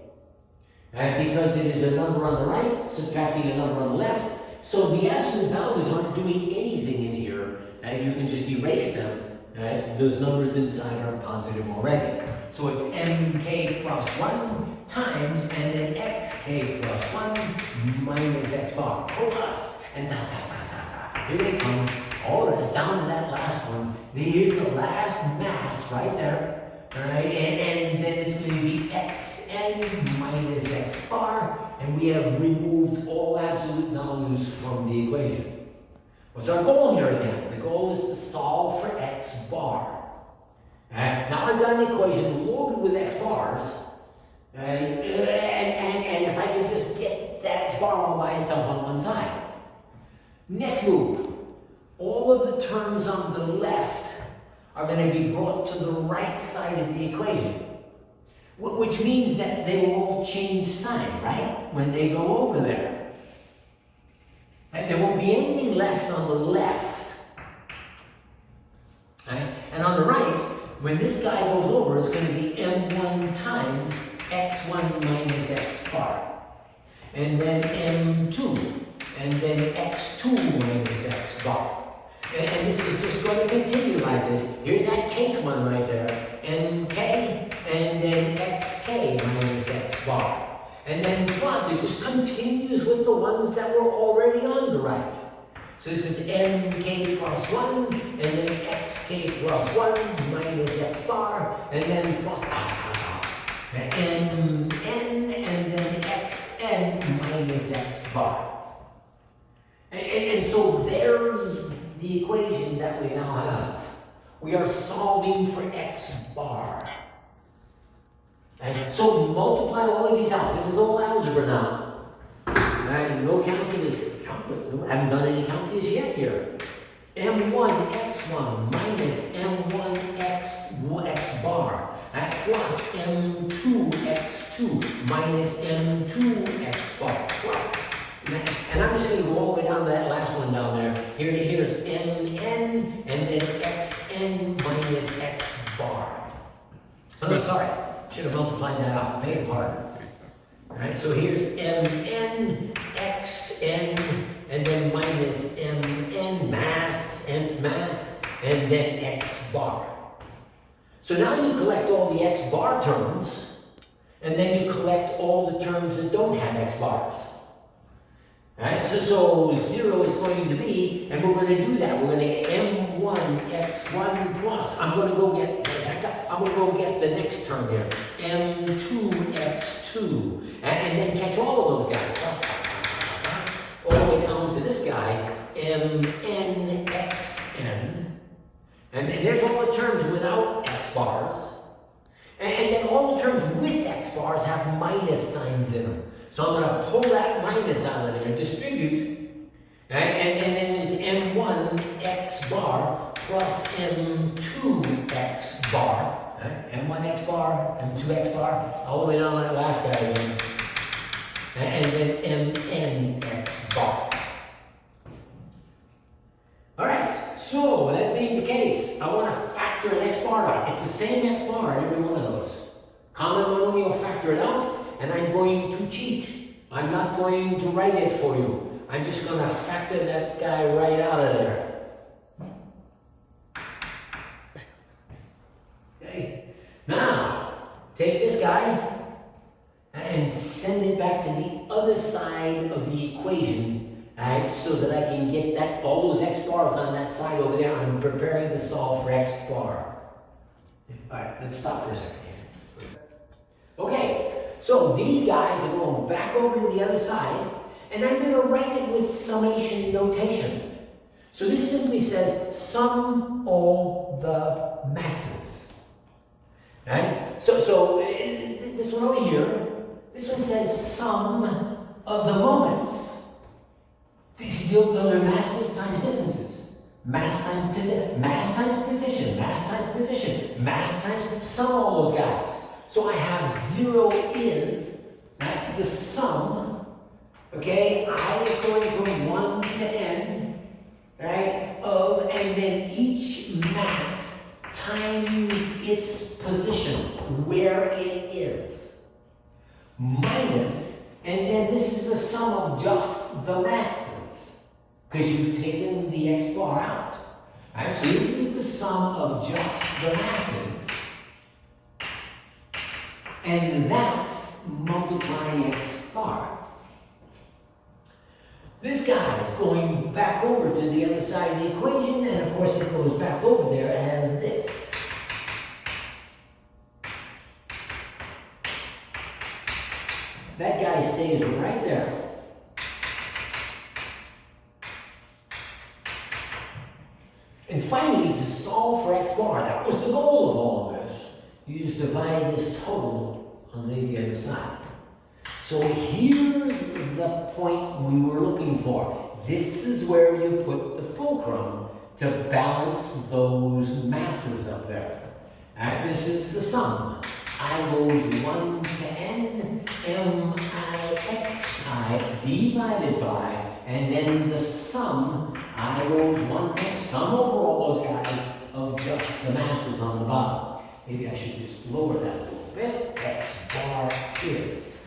Right, because it is a number on the right, subtracting a number on the left. So the absolute values aren't doing anything in here, and you can just erase them. Right? Those numbers inside are positive already. So it's mk plus 1 times, and then xk plus 1 minus x bar plus, and da da da da da. Here they come. All the rest down to that last one. Here's the last mass right there. Right? And then it's going to be xn minus x bar, and we have removed all absolute values from the equation. What's our goal here again? The goal is to solve for x bar. Now I've got an equation loaded with x bars, and if I can just get that x bar all by itself on one side. Next move, all of the terms on the left are going to be brought to the right side of the equation, which means that they will all change sign, right, when they go over there. And there won't be anything left on the left. Right? And on the right, when this guy goes over, it's going to be m1 times x1 minus x bar. And then m2, and then x2 minus x bar. And this is just going to continue like this. Here's that kth one right there. mk, and then xk minus x bar. And then plus, it just continues with the ones that were already on the right. So this is mk plus 1, and then xk plus 1 minus x bar, and then plus mn, and then xn minus x bar. And so there's the equation that we now have. We are solving for x bar. Right? So multiply all of these out. This is all algebra now. Right? No calculus. I haven't done any calculus yet here. m1 x1 minus m1 x bar plus m2 x2 minus m2 x bar plus. And I'm just going to go all the way down to that last one down there. Here's mn and then xn minus x bar. Oh, sorry. Should have multiplied that out. Beg your pardon. Alright, so here's mn, xn, and then minus mn, mass, nth mass, and then x bar. So now you collect all the x bar terms, and then you collect all the terms that don't have x bars. Alright, so 0 is going to be, and we're going to do that. We're going to get m1 x1 plus. I'm going to go get the next term here, m2 x2, and then catch all of those guys, plus, all the way down to this guy, mn xn, and there's all the terms without x bars, and then all the terms with x bars have minus signs in them. So I'm going to pull that minus out of there and distribute, right? And then it's m1 x bar plus m2x bar, right? m1x bar, m2x bar, all the way down that last guy again. And then mnx bar. All right, so that being the case, I want to factor an x bar out. It's the same x bar in every one of those. Common monomial, factor it out, and I'm going to cheat. I'm not going to write it for you. I'm just going to factor that guy right out of there. Okay, now take this guy and send it back to the other side of the equation, right, so that I can get that all those x bars on that side over there. I'm preparing to solve for x bar. All right, let's stop for a second here. Okay, so these guys are going back over to the other side, and I'm going to write it with summation notation. So this simply says sum all the masses. Right? So this one over here, this one says sum of the moments. Those are masses times distances. Mass times position, mass times position, mass times position, mass times, sum all those guys. So I have 0 is, right, the sum, okay, I is going from 1 to n, right, of, and then each mass times its position, where it is, minus, and then this is the sum of just the masses, because you've taken the x bar out. Right? So this is the sum of just the masses, and that's multiplying x bar. This guy is going back over to the other side of the equation, and of course it goes back over there as this. That guy stays right there. And finally, to solve for x bar, that was the goal of all of this. You just divide this total underneath the other side. So here's the point we were looking for. This is where you put the fulcrum to balance those masses up there. And this is the sum. I goes 1 to n, mixi divided by, and then the sum, I goes 1 to sum over all those guys of just the masses on the bottom. Maybe I should just lower that a little bit. X bar is.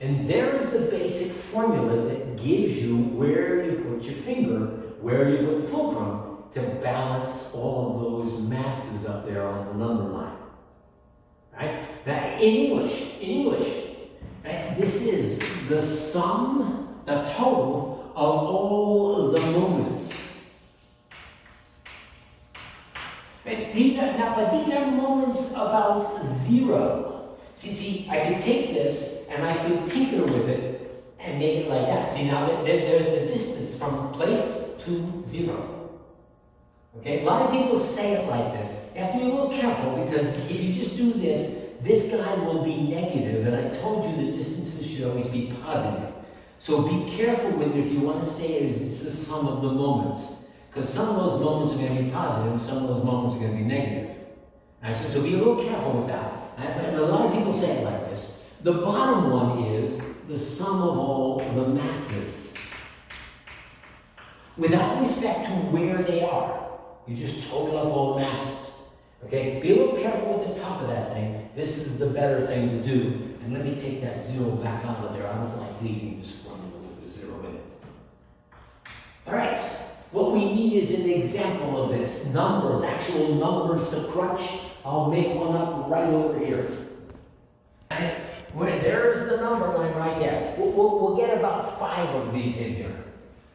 And there is the basic formula that gives you where you put your finger, where you put the fulcrum, to balance all of those masses up there on the number line. Right? Now, in English, right, this is the sum, the total of all the moments. And these are moments about 0. See, I can take this and I can tinker with it and make it like that. See, now there's the distance from place to 0. Okay, a lot of people say it like this. You have to be a little careful, because if you just do this, this guy will be negative, and I told you the distances should always be positive. So be careful with it if you want to say it's the sum of the moments, because some of those moments are going to be positive, and some of those moments are going to be negative. Right, so be a little careful with that. And a lot of people say it like this. The bottom one is the sum of all the masses, without respect to where they are. You just total up all the masses. Okay? Be a little careful with the top of that thing. This is the better thing to do. And let me take that 0 back out of there. I don't like leaving this formula with the 0 in it. All right. What we need is an example of this. Numbers, actual numbers to crunch. I'll make one up right over here. And there's the number line right there. We'll get about 5 of these in here.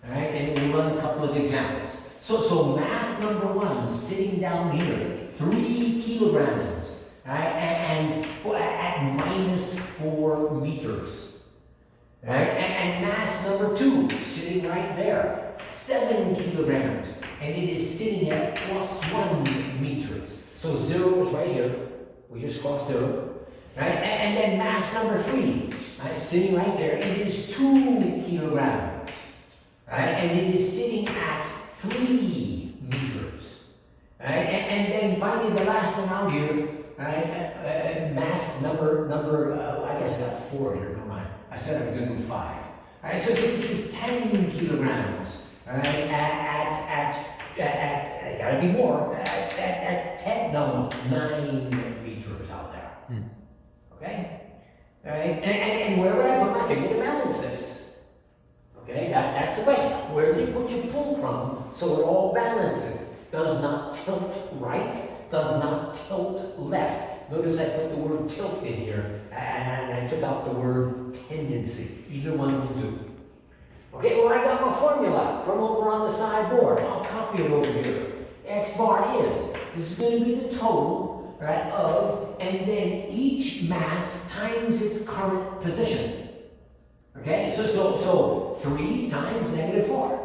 All right? And we'll run a couple of examples. So mass number 1 sitting down here, 3 kilograms, right? And at minus 4 meters, right? And mass number 2 sitting right there, 7 kilograms, and it is sitting at plus 1 meters. So 0 is right here. We just crossed 0, right? And then mass number 3, right? Sitting right there. It is 2 kilograms, right? And it is sitting at 3 meters. And then finally the last one out here, mass number, I guess I got 4 here, never mind. I said I was going to do 5. So this is 10 kilograms, at gotta be more, at 10, no, 9 meters out there. Okay? And where would I put my finger to balance this? Okay, that's the question. Where do you put your fulcrum so it all balances? Does not tilt right, does not tilt left. Notice I put the word tilt in here, and I took out the word tendency. Either one will do. Okay, well, I got my formula from over on the sideboard. I'll copy it over here. X bar this is going to be the total, right, of, and then each mass times its current position. Okay, so 3 times negative 4.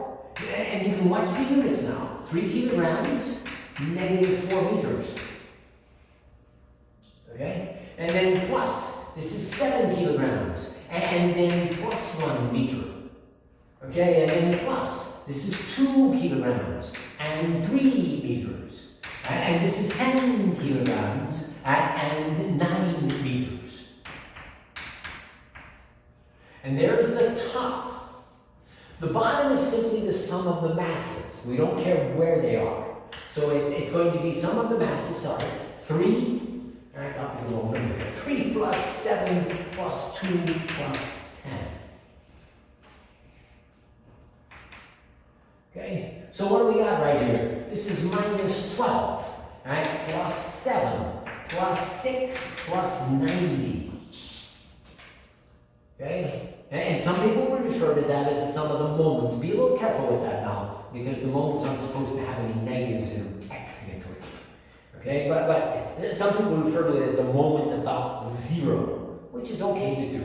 And you can watch the units now. 3 kilograms, negative 4 meters. Okay, and then plus, this is 7 kilograms, and then plus 1 meter. Okay, and then plus, this is 2 kilograms and 3 meters. And this is 10 kilograms and 9 meters. And there's the top. The bottom is simply the sum of the masses. We don't care where they are. So it's going to be sum of the masses, 3, I got the wrong number here, 3 plus 7 plus 2 plus 10. Okay, so what do we got right here? This is minus 12, right? Plus 7, plus 6, plus 90. Okay, and some people would refer to that as the sum of the moments. Be a little careful with that now, because the moments aren't supposed to have any negatives in them technically. Okay, but some people refer to it as the moment about 0, which is okay to do,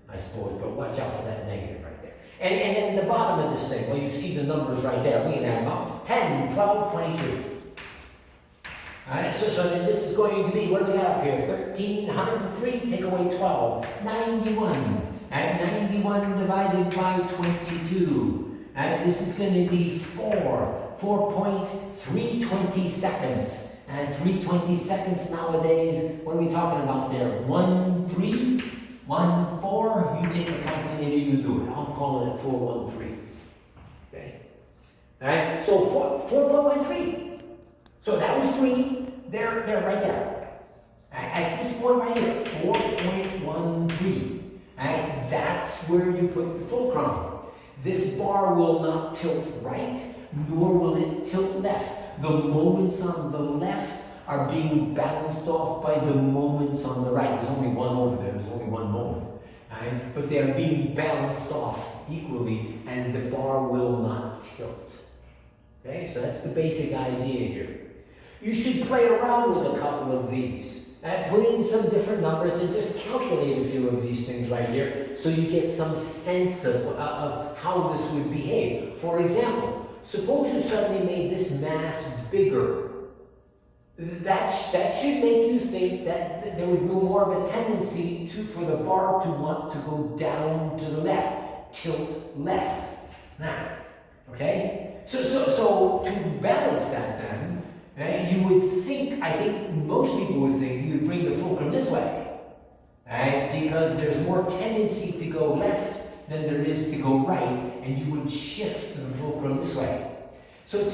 I suppose, but watch out for that negative right there. And then the bottom of this thing, well, you see the numbers right there. We can add them up. 10, 12, 22. All right, so then this is going to be, what do we got up here? 1,303, take away 12, 91. At 91 divided by 22. This is going to be 4.320 seconds. And 320 seconds nowadays, what are we talking about there? 1, 3, 1, 4. You take a calculator, you do it. I'm calling it 413. Okay? All right, so 4.13. So that was 3. They're right there. At this point right here, 4.13. And that's where you put the fulcrum. This bar will not tilt right, nor will it tilt left. The moments on the left are being bounced off by the moments on the right. There's only one over there, there's only one moment. Right? But they're being balanced off equally, and the bar will not tilt. Okay, so that's the basic idea here. You should play around with a couple of these. Put in some different numbers and just calculate a few of these things right here so you get some sense of how this would behave. For example, suppose you suddenly made this mass bigger. That should make you think that there would be more of a tendency for the bar to want to go down to the left, tilt left. Now, okay? So to balance that then, you would think, I think most people would think, you would bring the fulcrum this way. Right? Because there's more tendency to go left than there is to go right, and you would shift the fulcrum this way. So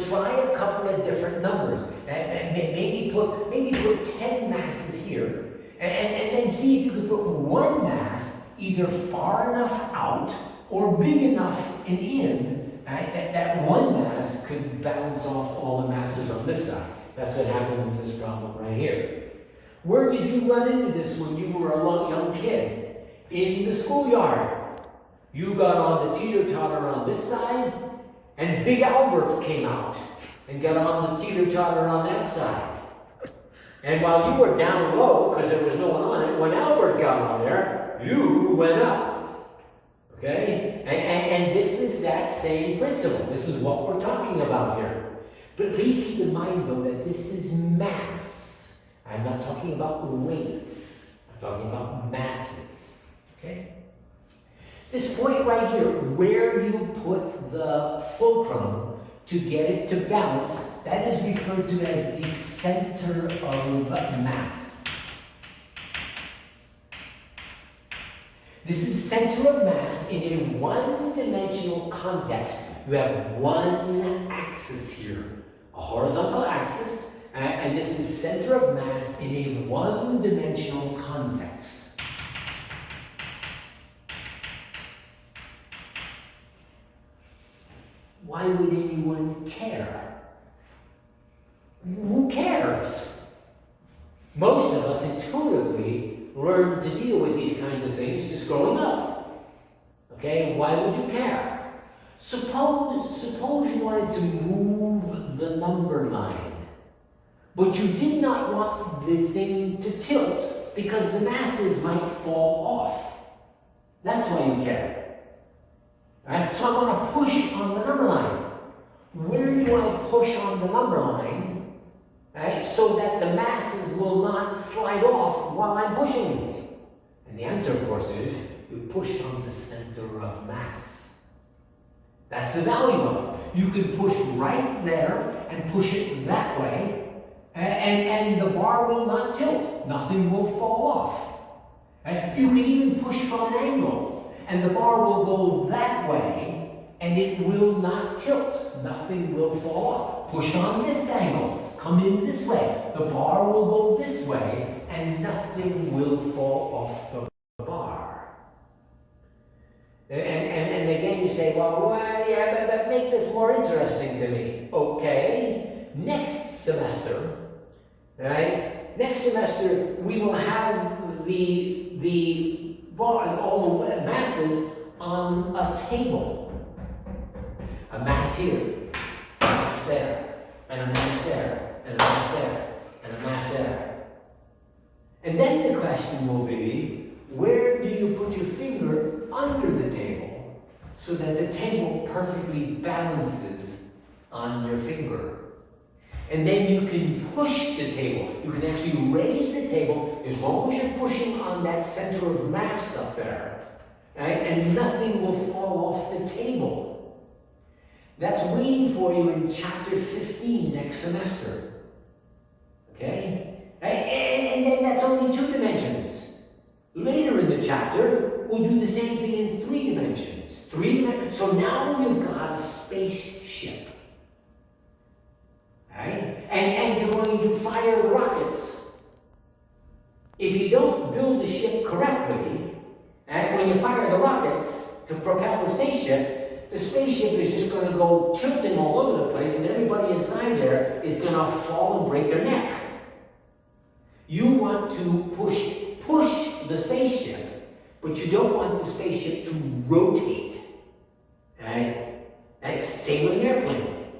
try a couple of different numbers. Maybe put 10 masses here, and then see if you could put one mass either far enough out or big enough in. Right? That one mass could bounce off all the masses on this side. That's what happened with this problem right here. Where did you run into this when you were a young kid? In the schoolyard. You got on the teeter-totter on this side, and Big Albert came out and got on the teeter-totter on that side. And while you were down low, because there was no one on it, when Albert got on there, you went up. Okay? And this is that same principle. This is what we're talking about here. But please keep in mind, though, that this is mass. I'm not talking about weights. I'm talking about masses. Okay? This point right here, where you put the fulcrum to get it to balance, that is referred to as the center of mass. This is center of mass in a one-dimensional context. You have one axis here, a horizontal axis, and this is center of mass in a one-dimensional context. Why would anyone care? Who cares? Most of us intuitively learn to deal with these kinds of things just growing up. Okay, why would you care? Suppose you wanted to move the number line, but you did not want the thing to tilt because the masses might fall off. That's why you care. Right? So I want to push on the number line. Where do I push on the number line, right, so that the masses will not slide off while I'm pushing? And the answer, of course, is you push on the center of mass. That's the value of it. You can push right there and push it that way, and the bar will not tilt. Nothing will fall off. Right? You can even push from an angle, and the bar will go that way, and it will not tilt. Nothing will fall off. Push on this angle, come in this way. The bar will go this way, and nothing will fall off the bar. And again you say, well, yeah, but make this more interesting to me. Okay, next semester, right? Next semester we will have the bar, all the masses on a table. A mass here, a mass there, and a mass there, and a mass there, and a mass there. And then the question will be, where do you put your finger under the table so that the table perfectly balances on your finger? And then you can push the table. You can actually raise the table as long as you're pushing on that center of mass up there, right? And nothing will fall off the table. That's waiting for you in chapter 15 next semester. Okay? And then that's only 2 dimensions. Later in the chapter, we'll do the same thing in 3 dimensions. So now you've got a spaceship. Right? And you're going to fire the rockets. If you don't build the ship correctly, and when you fire the rockets to propel the spaceship is just going to go tilting all over the place, and everybody inside there is going to fall and break their neck. You want to push the spaceship, but you don't want the spaceship to rotate. Right? That's same with an airplane.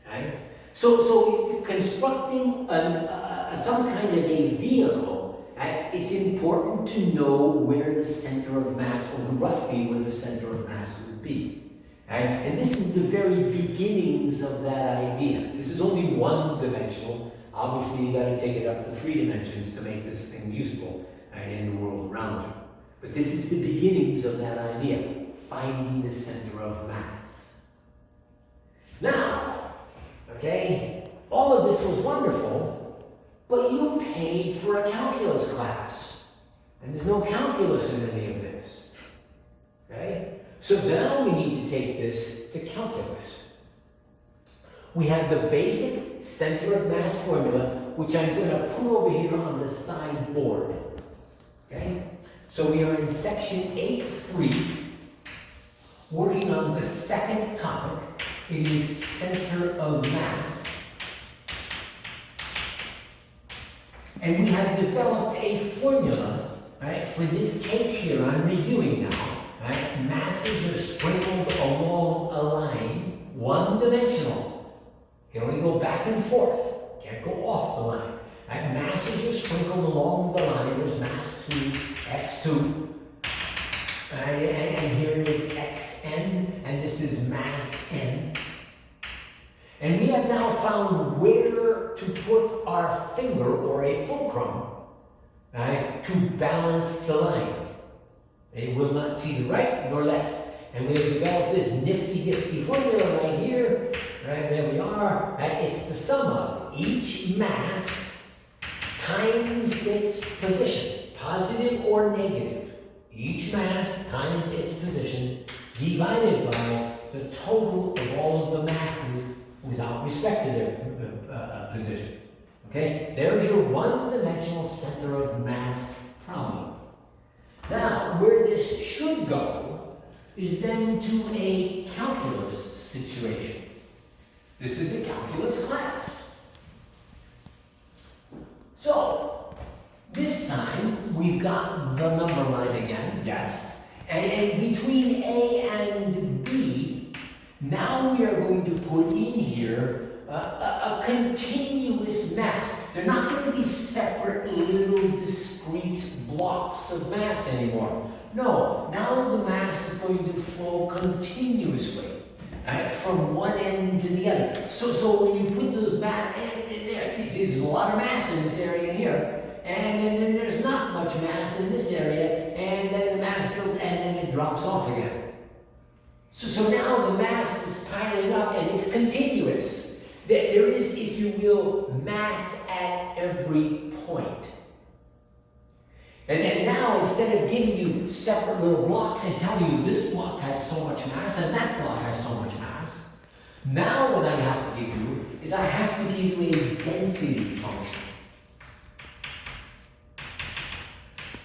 Right? So constructing some kind of a vehicle, it's important to know where the center of mass, or roughly where the center of mass would be. And this is the very beginnings of that idea. This is only one-dimensional. Obviously, you've got to take it up to 3 dimensions to make this thing useful in the world around you. But this is the beginnings of that idea, finding the center of mass. Now, okay, all of this was wonderful, but you paid for a calculus class. And there's no calculus in any of this. Okay? So now we need to take this to calculus. We have the basic center of mass formula, which I'm going to put over here on the side board. Okay? So we are in section 8.3, working on the second topic. It is center of mass. And we have developed a formula, right? For this case here, I'm reviewing now. Right? Masses are sprinkled along a line, one-dimensional. You can only go back and forth. Can't go off the line. Right? Masses are sprinkled along the line. There's mass 2, x2. And here is xn, and this is mass n. And we have now found where to put our finger, or a fulcrum, right, to balance the line. It will not to the right nor left. And we've developed this nifty formula right here. Right, there we are. Right, it's the sum of each mass times its position, positive or negative. Each mass times its position divided by the total of all of the masses without respect to their position. Okay, there's your one-dimensional center of mass problem. Now, where this should go is then to a calculus situation. This is a calculus class. So, this time we've got the number line again, yes. And between A and B, now we are going to put in here a continuous mass. They're not going to be separate little discrete blocks of mass anymore. No, now the mass is going to flow continuously from one end to the other. So when you put those mass, see, there's a lot of mass in this area here, and then there's not much mass in this area, and then the mass builds, and then it drops off again. So now the mass is piling up, and it's continuous. There is, if you will, mass at every point. And now, instead of giving you separate little blocks and telling you this block has so much mass and that block has so much mass, now what I have to give you is I have to give you a density function.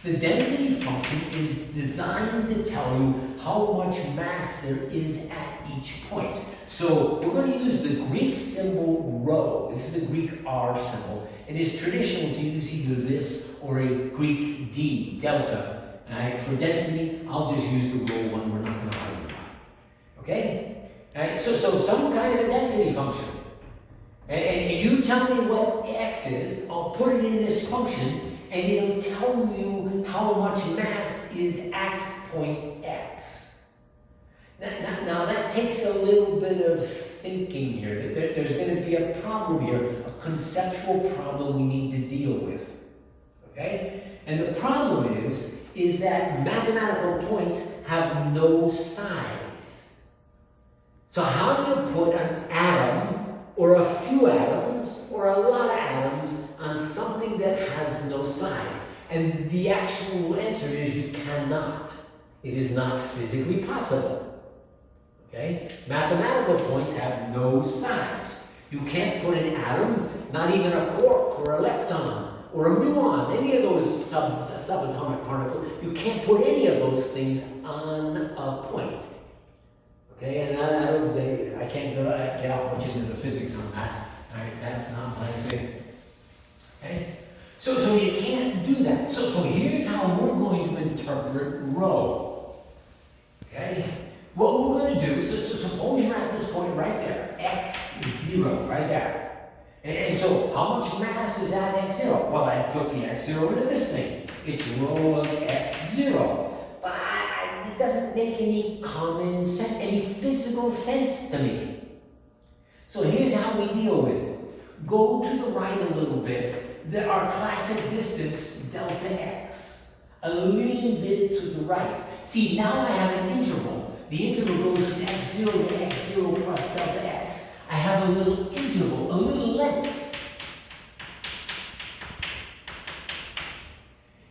The density function is designed to tell you how much mass there is at each point. So we're going to use the Greek symbol rho. This is a Greek R symbol. It is traditional to use either this or a Greek D, delta. For density, I'll just use the rho one. We're not going to argue about it. Okay? So some kind of a density function. And you tell me what x is, I'll put it in this function, and it'll tell you how much mass is at point x. Now that takes a little bit of thinking here. There's going to be a problem here, a conceptual problem we need to deal with. Okay? And the problem is that mathematical points have no size. So how do you put an atom, or a few atoms, or a lot of atoms on something that has no size? And the actual answer is you cannot. It is not physically possible. Okay? Mathematical points have no size. You can't put an atom, not even a quark or a lepton or a muon, any of those subatomic particles. You can't put any of those things on a point. Okay? And I can't get out much into the physics on that. All right? That's not my thing. Okay? So you can't do that. So here's how we're going to interpret rho. Okay? What we're going to do, so suppose you're at this point right there, x0, right there. And so how much mass is at x0? Well, I put the x0 into this thing. It's rho of x0. But it doesn't make any common sense, any physical sense to me. So here's how we deal with it. Go to the right a little bit. Our classic distance, delta x. A little bit to the right. See, now I have an interval. The interval goes from x0 to x0 plus delta x. I have a little interval, a little length.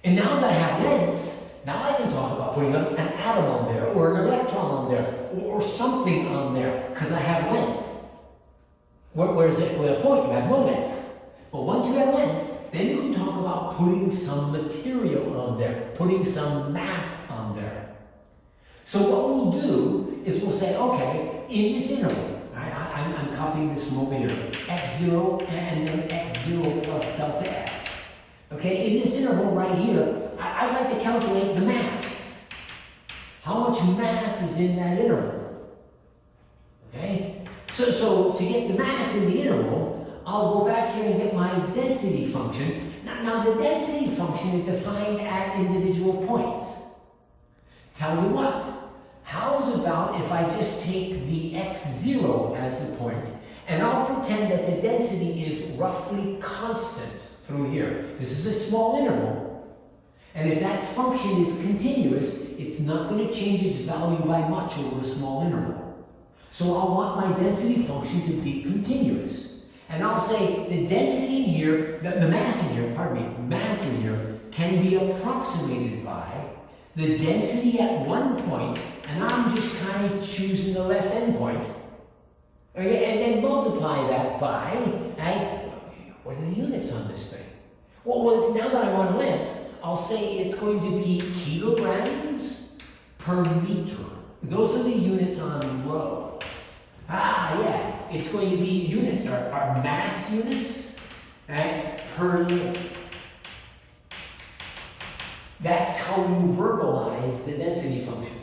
And now that I have length, now I can talk about putting an atom on there, or an electron on there, or something on there, because I have length. Whereas with a point, you have no length. But once you have length, then you can talk about putting some material on there, putting some mass on there. So what we'll do is we'll say, okay, in this interval, I'm copying this from over here, x0 and then x0 plus delta x. Okay, in this interval right here, I'd like to calculate the mass. How much mass is in that interval? Okay, so to get the mass in the interval, I'll go back here and get my density function. Now the density function is defined at individual points. Tell you what, how's about if I just take the x0 as the point, and I'll pretend that the density is roughly constant through here. This is a small interval. And if that function is continuous, it's not going to change its value by much over a small interval. So I'll want my density function to be continuous. And I'll say the density here, the mass in here, mass in here can be approximated by the density at one point, and I'm just kind of choosing the left endpoint. Okay, and then multiply that by, what are the units on this thing? Well, now that I want length, I'll say it's going to be kilograms per meter. Those are the units on rho. Yeah, it's going to be units, our mass units, right, per length. That's how you verbalize the density function.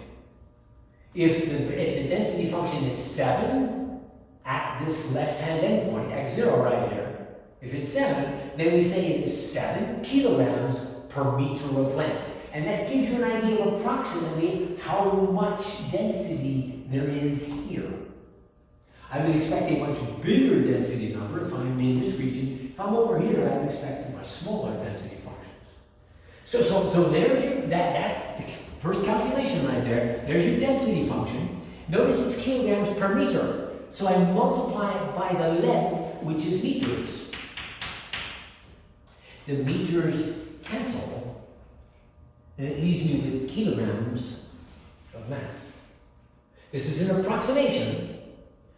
If the density function is 7 at this left-hand endpoint, x0 right here, if it's 7, then we say it is 7 kilograms per meter of length. And that gives you an idea of approximately how much density there is here. I would expect a much bigger density number if I'm in this region. If I'm over here, I would expect a much smaller density functions. So there's your, that's the first calculation right there. There's your density function. Notice it's kilograms per meter. So I multiply it by the length, which is meters. The meters cancel, and it leaves me with kilograms of mass. This is an approximation,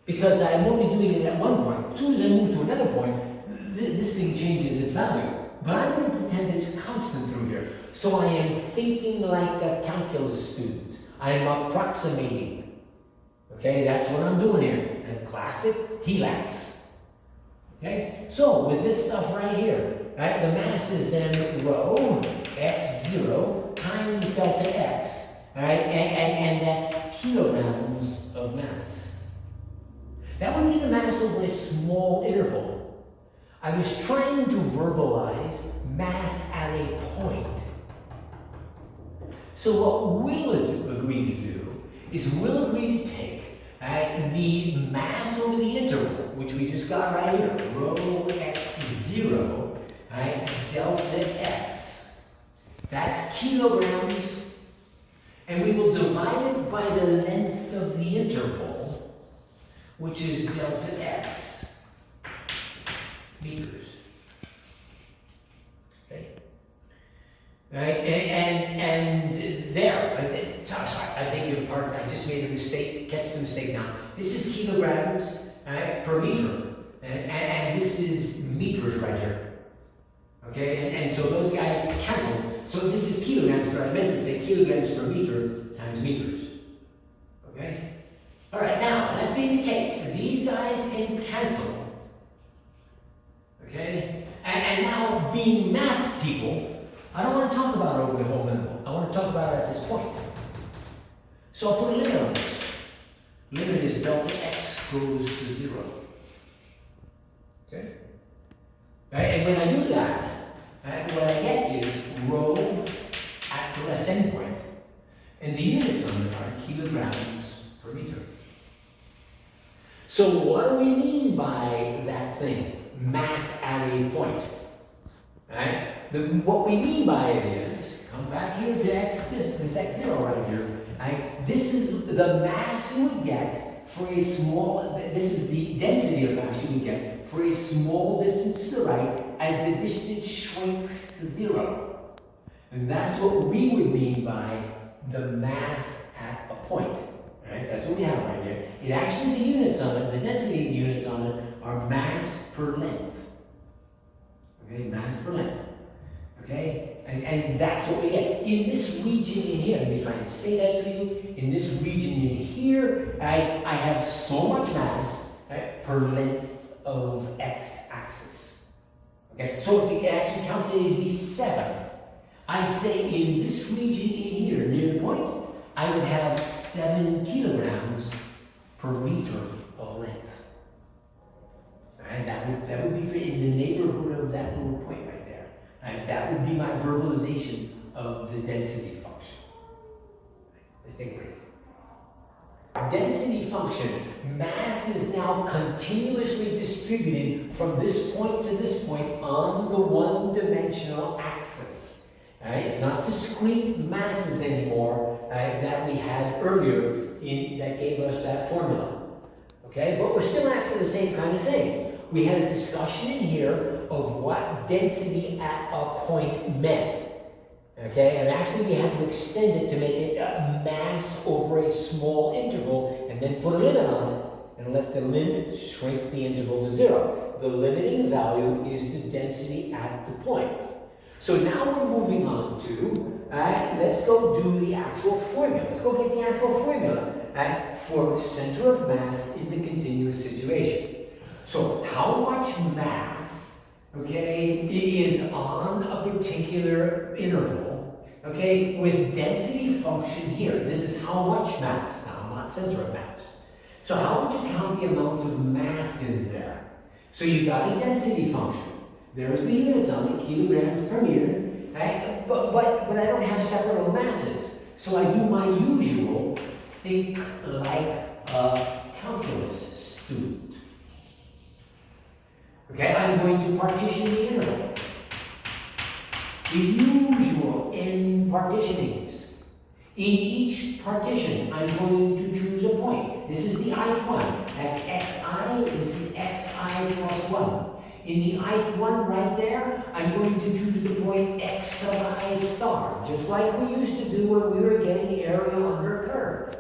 because I'm only doing it at one point. As soon as I move to another point, this thing changes its value. But I'm going to pretend it's constant through here. So I am thinking like a calculus student. I am approximating. Okay, that's what I'm doing here. A classic TLAX. Okay, so with this stuff right here, right, the mass is then rho x0 times delta x, right, and that's kilograms of mass. That would be the mass over a small interval. I was trying to verbalize mass at a point. So what we'll agree to do is we'll agree to take the mass over the interval, which we just got right here, rho x0, right, delta x. That's kilograms, and we will divide it by the length of the interval, which is delta x, meters. Okay? Right? And there, sorry, I beg your pardon, I just made a mistake, catch the mistake now. This is kilograms per meter, and this is meters right here. Okay, and so those guys cancel. So this is kilograms, but I meant to say kilograms per meter times meters. Okay? All right, now, that being the case, these guys can cancel. Okay? And now, being math people, I don't want to talk about over the whole interval. I want to talk about it at this point. So I'll put a limit on this. Limit is delta x goes to 0. Okay? Right? And when I do that, what I get is rho at the left endpoint, and the units on it are kilograms per meter. So what do we mean by that thing? Mass at a point. Right? What we mean by it is, come back here to x, this x0 right here. Right? This is the mass you would get for a small, this is the density of mass you would get for a small distance to the right as the distance shrinks to 0. And that's what we would mean by the mass at a point. Right? That's what we have right here. It actually, the units on it, the density units on it, are mass per length. Okay, mass per length. Okay, and that's what we get. In this region in here, let me try and say that to you. In this region in here, I have so much mass per length of x-axis. Okay, so if you actually calculated to be 7, I'd say in this region in here, near the point, I would have 7 kilograms per meter of length. And that would be in the neighborhood of that little point right there. And that would be my verbalization of the density function. Let's take a break. Density function. Mass is now continuously distributed from this point to this point on the one-dimensional axis. It's not discrete masses anymore that we had earlier that gave us that formula. Okay, but we're still after the same kind of thing. We had a discussion in here of what density at a point meant. Okay, and actually we had to extend it to make it a mass over a small interval and then put a limit on it and let the limit shrink the interval to 0. The limiting value is the density at the point. So now we're moving on to, let's go do the actual formula. Let's go get the actual formula for center of mass in the continuous situation. So how much mass, okay, is on a particular interval, okay, with density function here. This is how much mass, now not center of mass. So how would you count the amount of mass in there? So you've got a density function. There's the units on it, kilograms per meter, right? But I don't have separate masses. So I do my usual, think like a calculus student. Okay, I'm going to partition the interval. The usual n partitionings. In each partition, I'm going to choose a point. This is the ith one. That's xi. This is xi plus 1. In the ith one right there, I'm going to choose the point x sub I star, just like we used to do when we were getting area under a curve.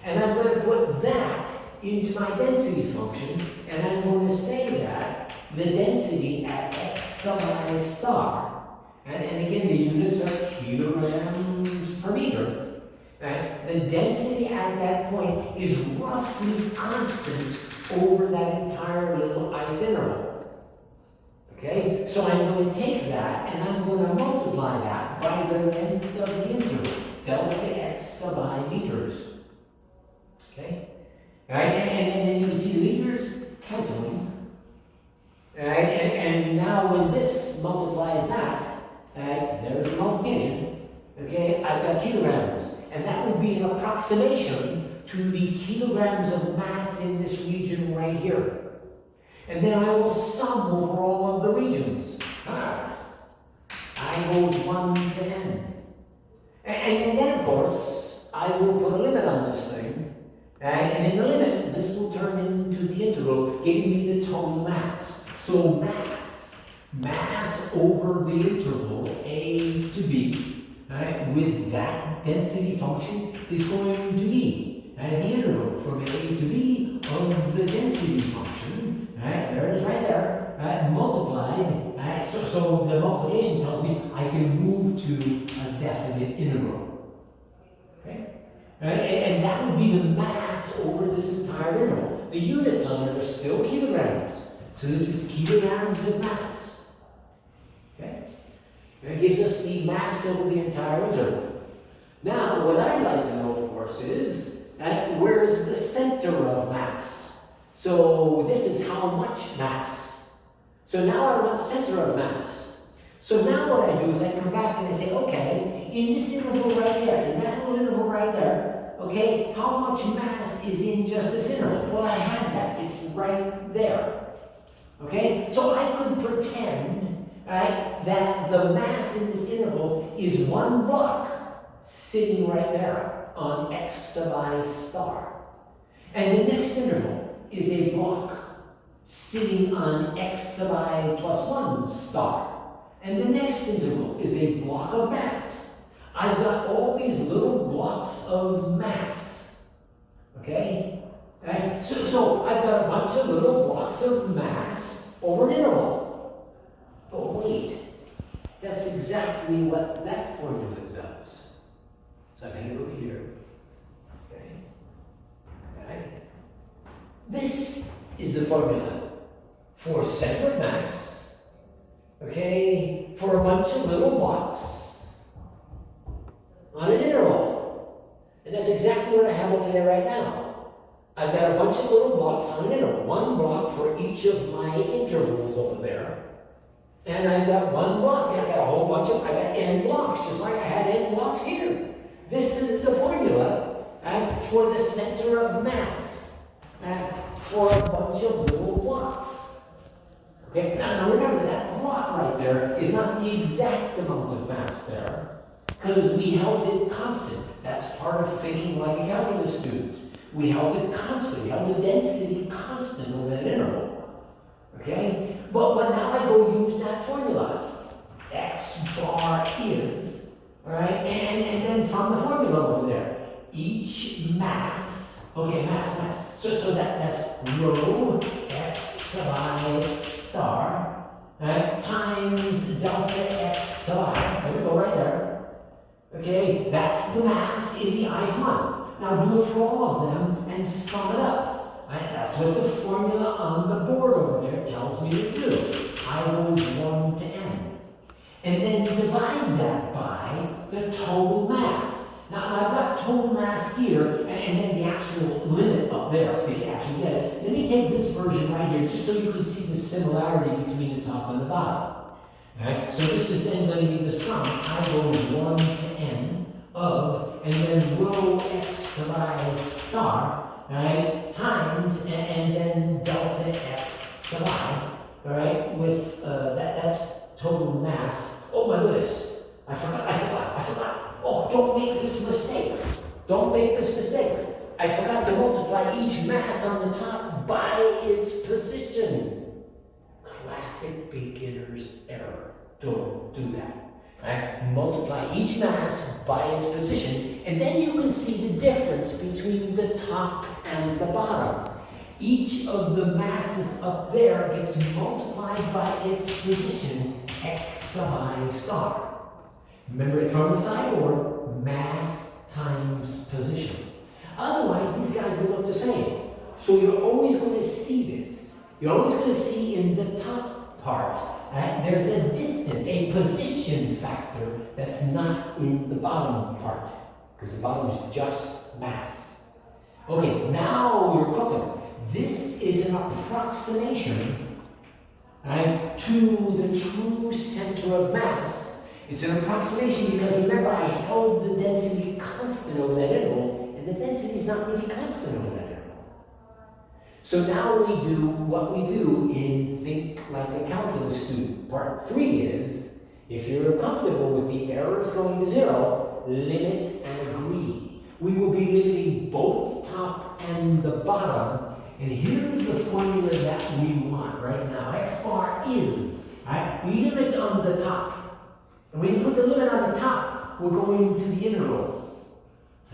And I'm going to put that into my density function, and I'm going to say that the density at x sub I star, and again the units are kilograms per meter, and the density at that point is roughly constant over that entire little ith interval. Okay, so I'm going to take that and I'm going to multiply that by the length of the interval, delta x sub I meters. Okay, all right, and then you see the meters canceling. All right, and now when this multiplies that, there's a multiplication. Okay, I've got kilograms, and that would be an approximation to the kilograms of mass in this region right here. And then I will sum over all of the regions. I goes 1 to n. And then, of course, I will put a limit on this thing. And in the limit, this will turn into the integral, giving me the total mass. So mass over the interval a to b, with that density function is going to be the integral from a to b of the density function. There it is right there, multiplied. So the multiplication tells me I can move to a definite integral. Okay? And that would be the mass over this entire interval. The units on it are still kilograms. So this is kilograms of mass. Okay? And it gives us the mass over the entire interval. Now, what I'd like to know, of course, is where's the center of mass? So this is how much mass. So now I want center of mass. So now what I do is I come back and I say, okay, in this interval right there, in that little interval right there, okay, how much mass is in just this interval? Well, I have that. It's right there. Okay, so I could pretend, right, that the mass in this interval is 1 block sitting right there on x sub I star. And the next interval is a block sitting on x sub I plus 1 star. And the next interval is a block of mass. I've got all these little blocks of mass. Okay? Right? So I've got a bunch of little blocks of mass over an interval. But wait, that's exactly what that formula does. So I'm going to go here. Okay? Right? This is the formula for center of mass, okay, for a bunch of little blocks on an interval. And that's exactly what I have over there right now. I've got a bunch of little blocks on an interval, 1 block for each of my intervals over there. And I've got 1 block, and I've got a whole bunch of, I got n blocks, just like I had n blocks here. This is the formula for the center of mass. For a bunch of little blocks. Okay, now remember that block right there is not the exact amount of mass there. Because we held it constant. That's part of thinking like a calculus student. We held it constant. We held the density constant over that interval. Okay? But now I go use that formula. X bar is, all right? And then from the formula over there, each mass, okay, mass. So that's rho x sub I star, right, times delta x sub I. There we go, right there. Okay, that's the mass in the i's one. Now do it for all of them and sum it up. Right? That's what the formula on the board over there tells me to do. I goes 1 to n. And then divide that by the total mass. Now I've got total mass here, and then the actual limit up there, if you can actually get it. Let me take this version right here, just so you can see the similarity between the top and the bottom. Right? So this is then going to be the sum. I goes 1 to n of, and then rho x sub I star, right, times, and then delta x sub I, all right, with, that's total mass. Oh my goodness, I forgot. Oh, don't make this mistake. I forgot to multiply each mass on the top by its position. Classic beginner's error. Don't do that. Right? Multiply each mass by its position, and then you can see the difference between the top and the bottom. Each of the masses up there gets multiplied by its position, x sub I star. Remember it from the sideboard, mass times position. Otherwise, these guys will look the same. So you're always going to see this. You're always going to see in the top part, there's a distance, a position factor that's not in the bottom part, because the bottom is just mass. Okay, now you're cooking. This is an approximation, right, to the true center of mass. It's an approximation because remember I held the density constant over that interval, and the density is not really constant over that interval. So now we do what we do in Think Like a Calculus Student. Part 3 is, if you're comfortable with the errors going to 0, limit and agree. We will be limiting both the top and the bottom. And here's the formula that we want right now. X bar is, right, limit on the top. And when you put the limit on the top, we're going to the interval.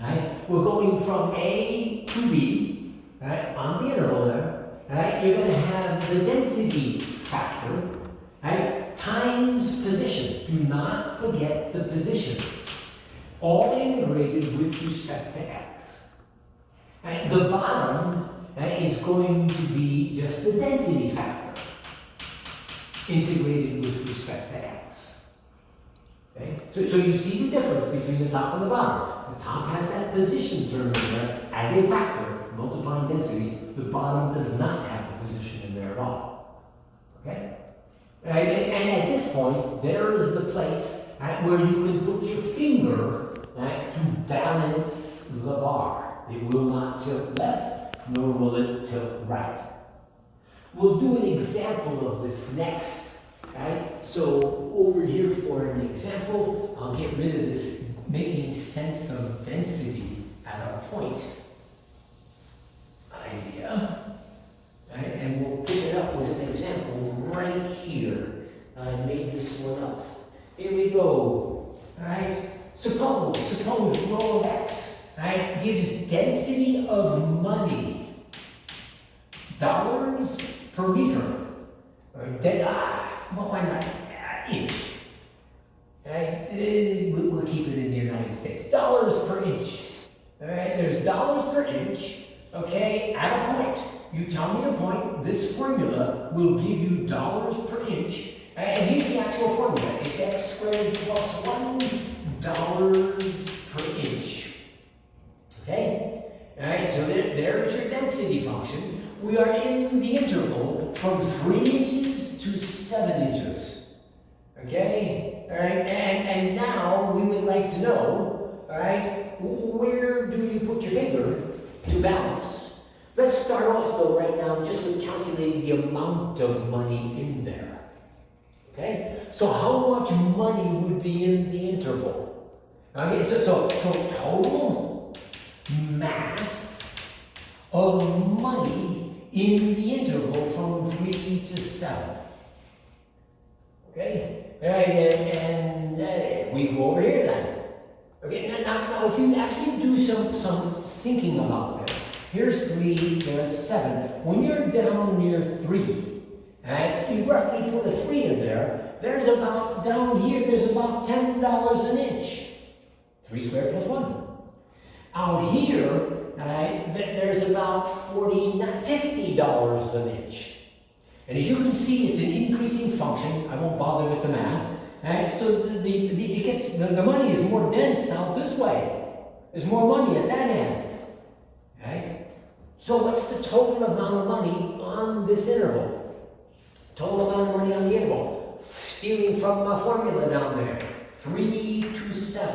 Right? We're going from A to B, right, on the interval there. Right? You're going to have the density factor, right, times position. Do not forget the position. All integrated with respect to x. Right? The bottom is going to be just the density factor integrated with respect to x. Okay? So you see the difference between the top and the bottom. The top has that position term in there as a factor, multiplying density. The bottom does not have the position in there at all. Okay? Right? And at this point, there is the place, right, where you can put your finger, right, to balance the bar. It will not tilt left, nor will it tilt right. We'll do an example of this next, right? So over here for an example, I'll get rid of this making sense of density at a point idea, right? And we'll pick it up with an example right here. I made this one up. Here we go, right? Suppose rho of x, right, gives density of money, dollars per meter, or why not inch, right? We'll keep it in the United States. Dollars per inch, all right? There's dollars per inch, okay, at a point. You tell me the point, this formula will give you dollars per inch, and here's the actual formula. It's x squared plus $1 per inch. Okay? All right, so there's your density function. We are in the interval from 3 inches to 7 inches. Okay? All right, and now we would like to know, all right, where do you put your finger to balance? Let's start off though right now just with calculating the amount of money in there. Okay? So how much money would be in the interval? Okay, so total mass of money in the interval from 3 to 7. Okay? All right, and we go over here then. Okay, now if you actually do some thinking about this, here's 3, there's 7. When you're down near 3, right, you roughly put a 3 in there, there's about, down here, there's about $10 an inch. 3 squared plus 1. Out here, right, there's about $50 an inch. And as you can see, it's an increasing function. I won't bother with the math. Right? So the money is more dense out this way. There's more money at that end. Right? So what's the total amount of money on this interval? Total amount of money on the interval. Stealing from my formula down there. 3 to 7.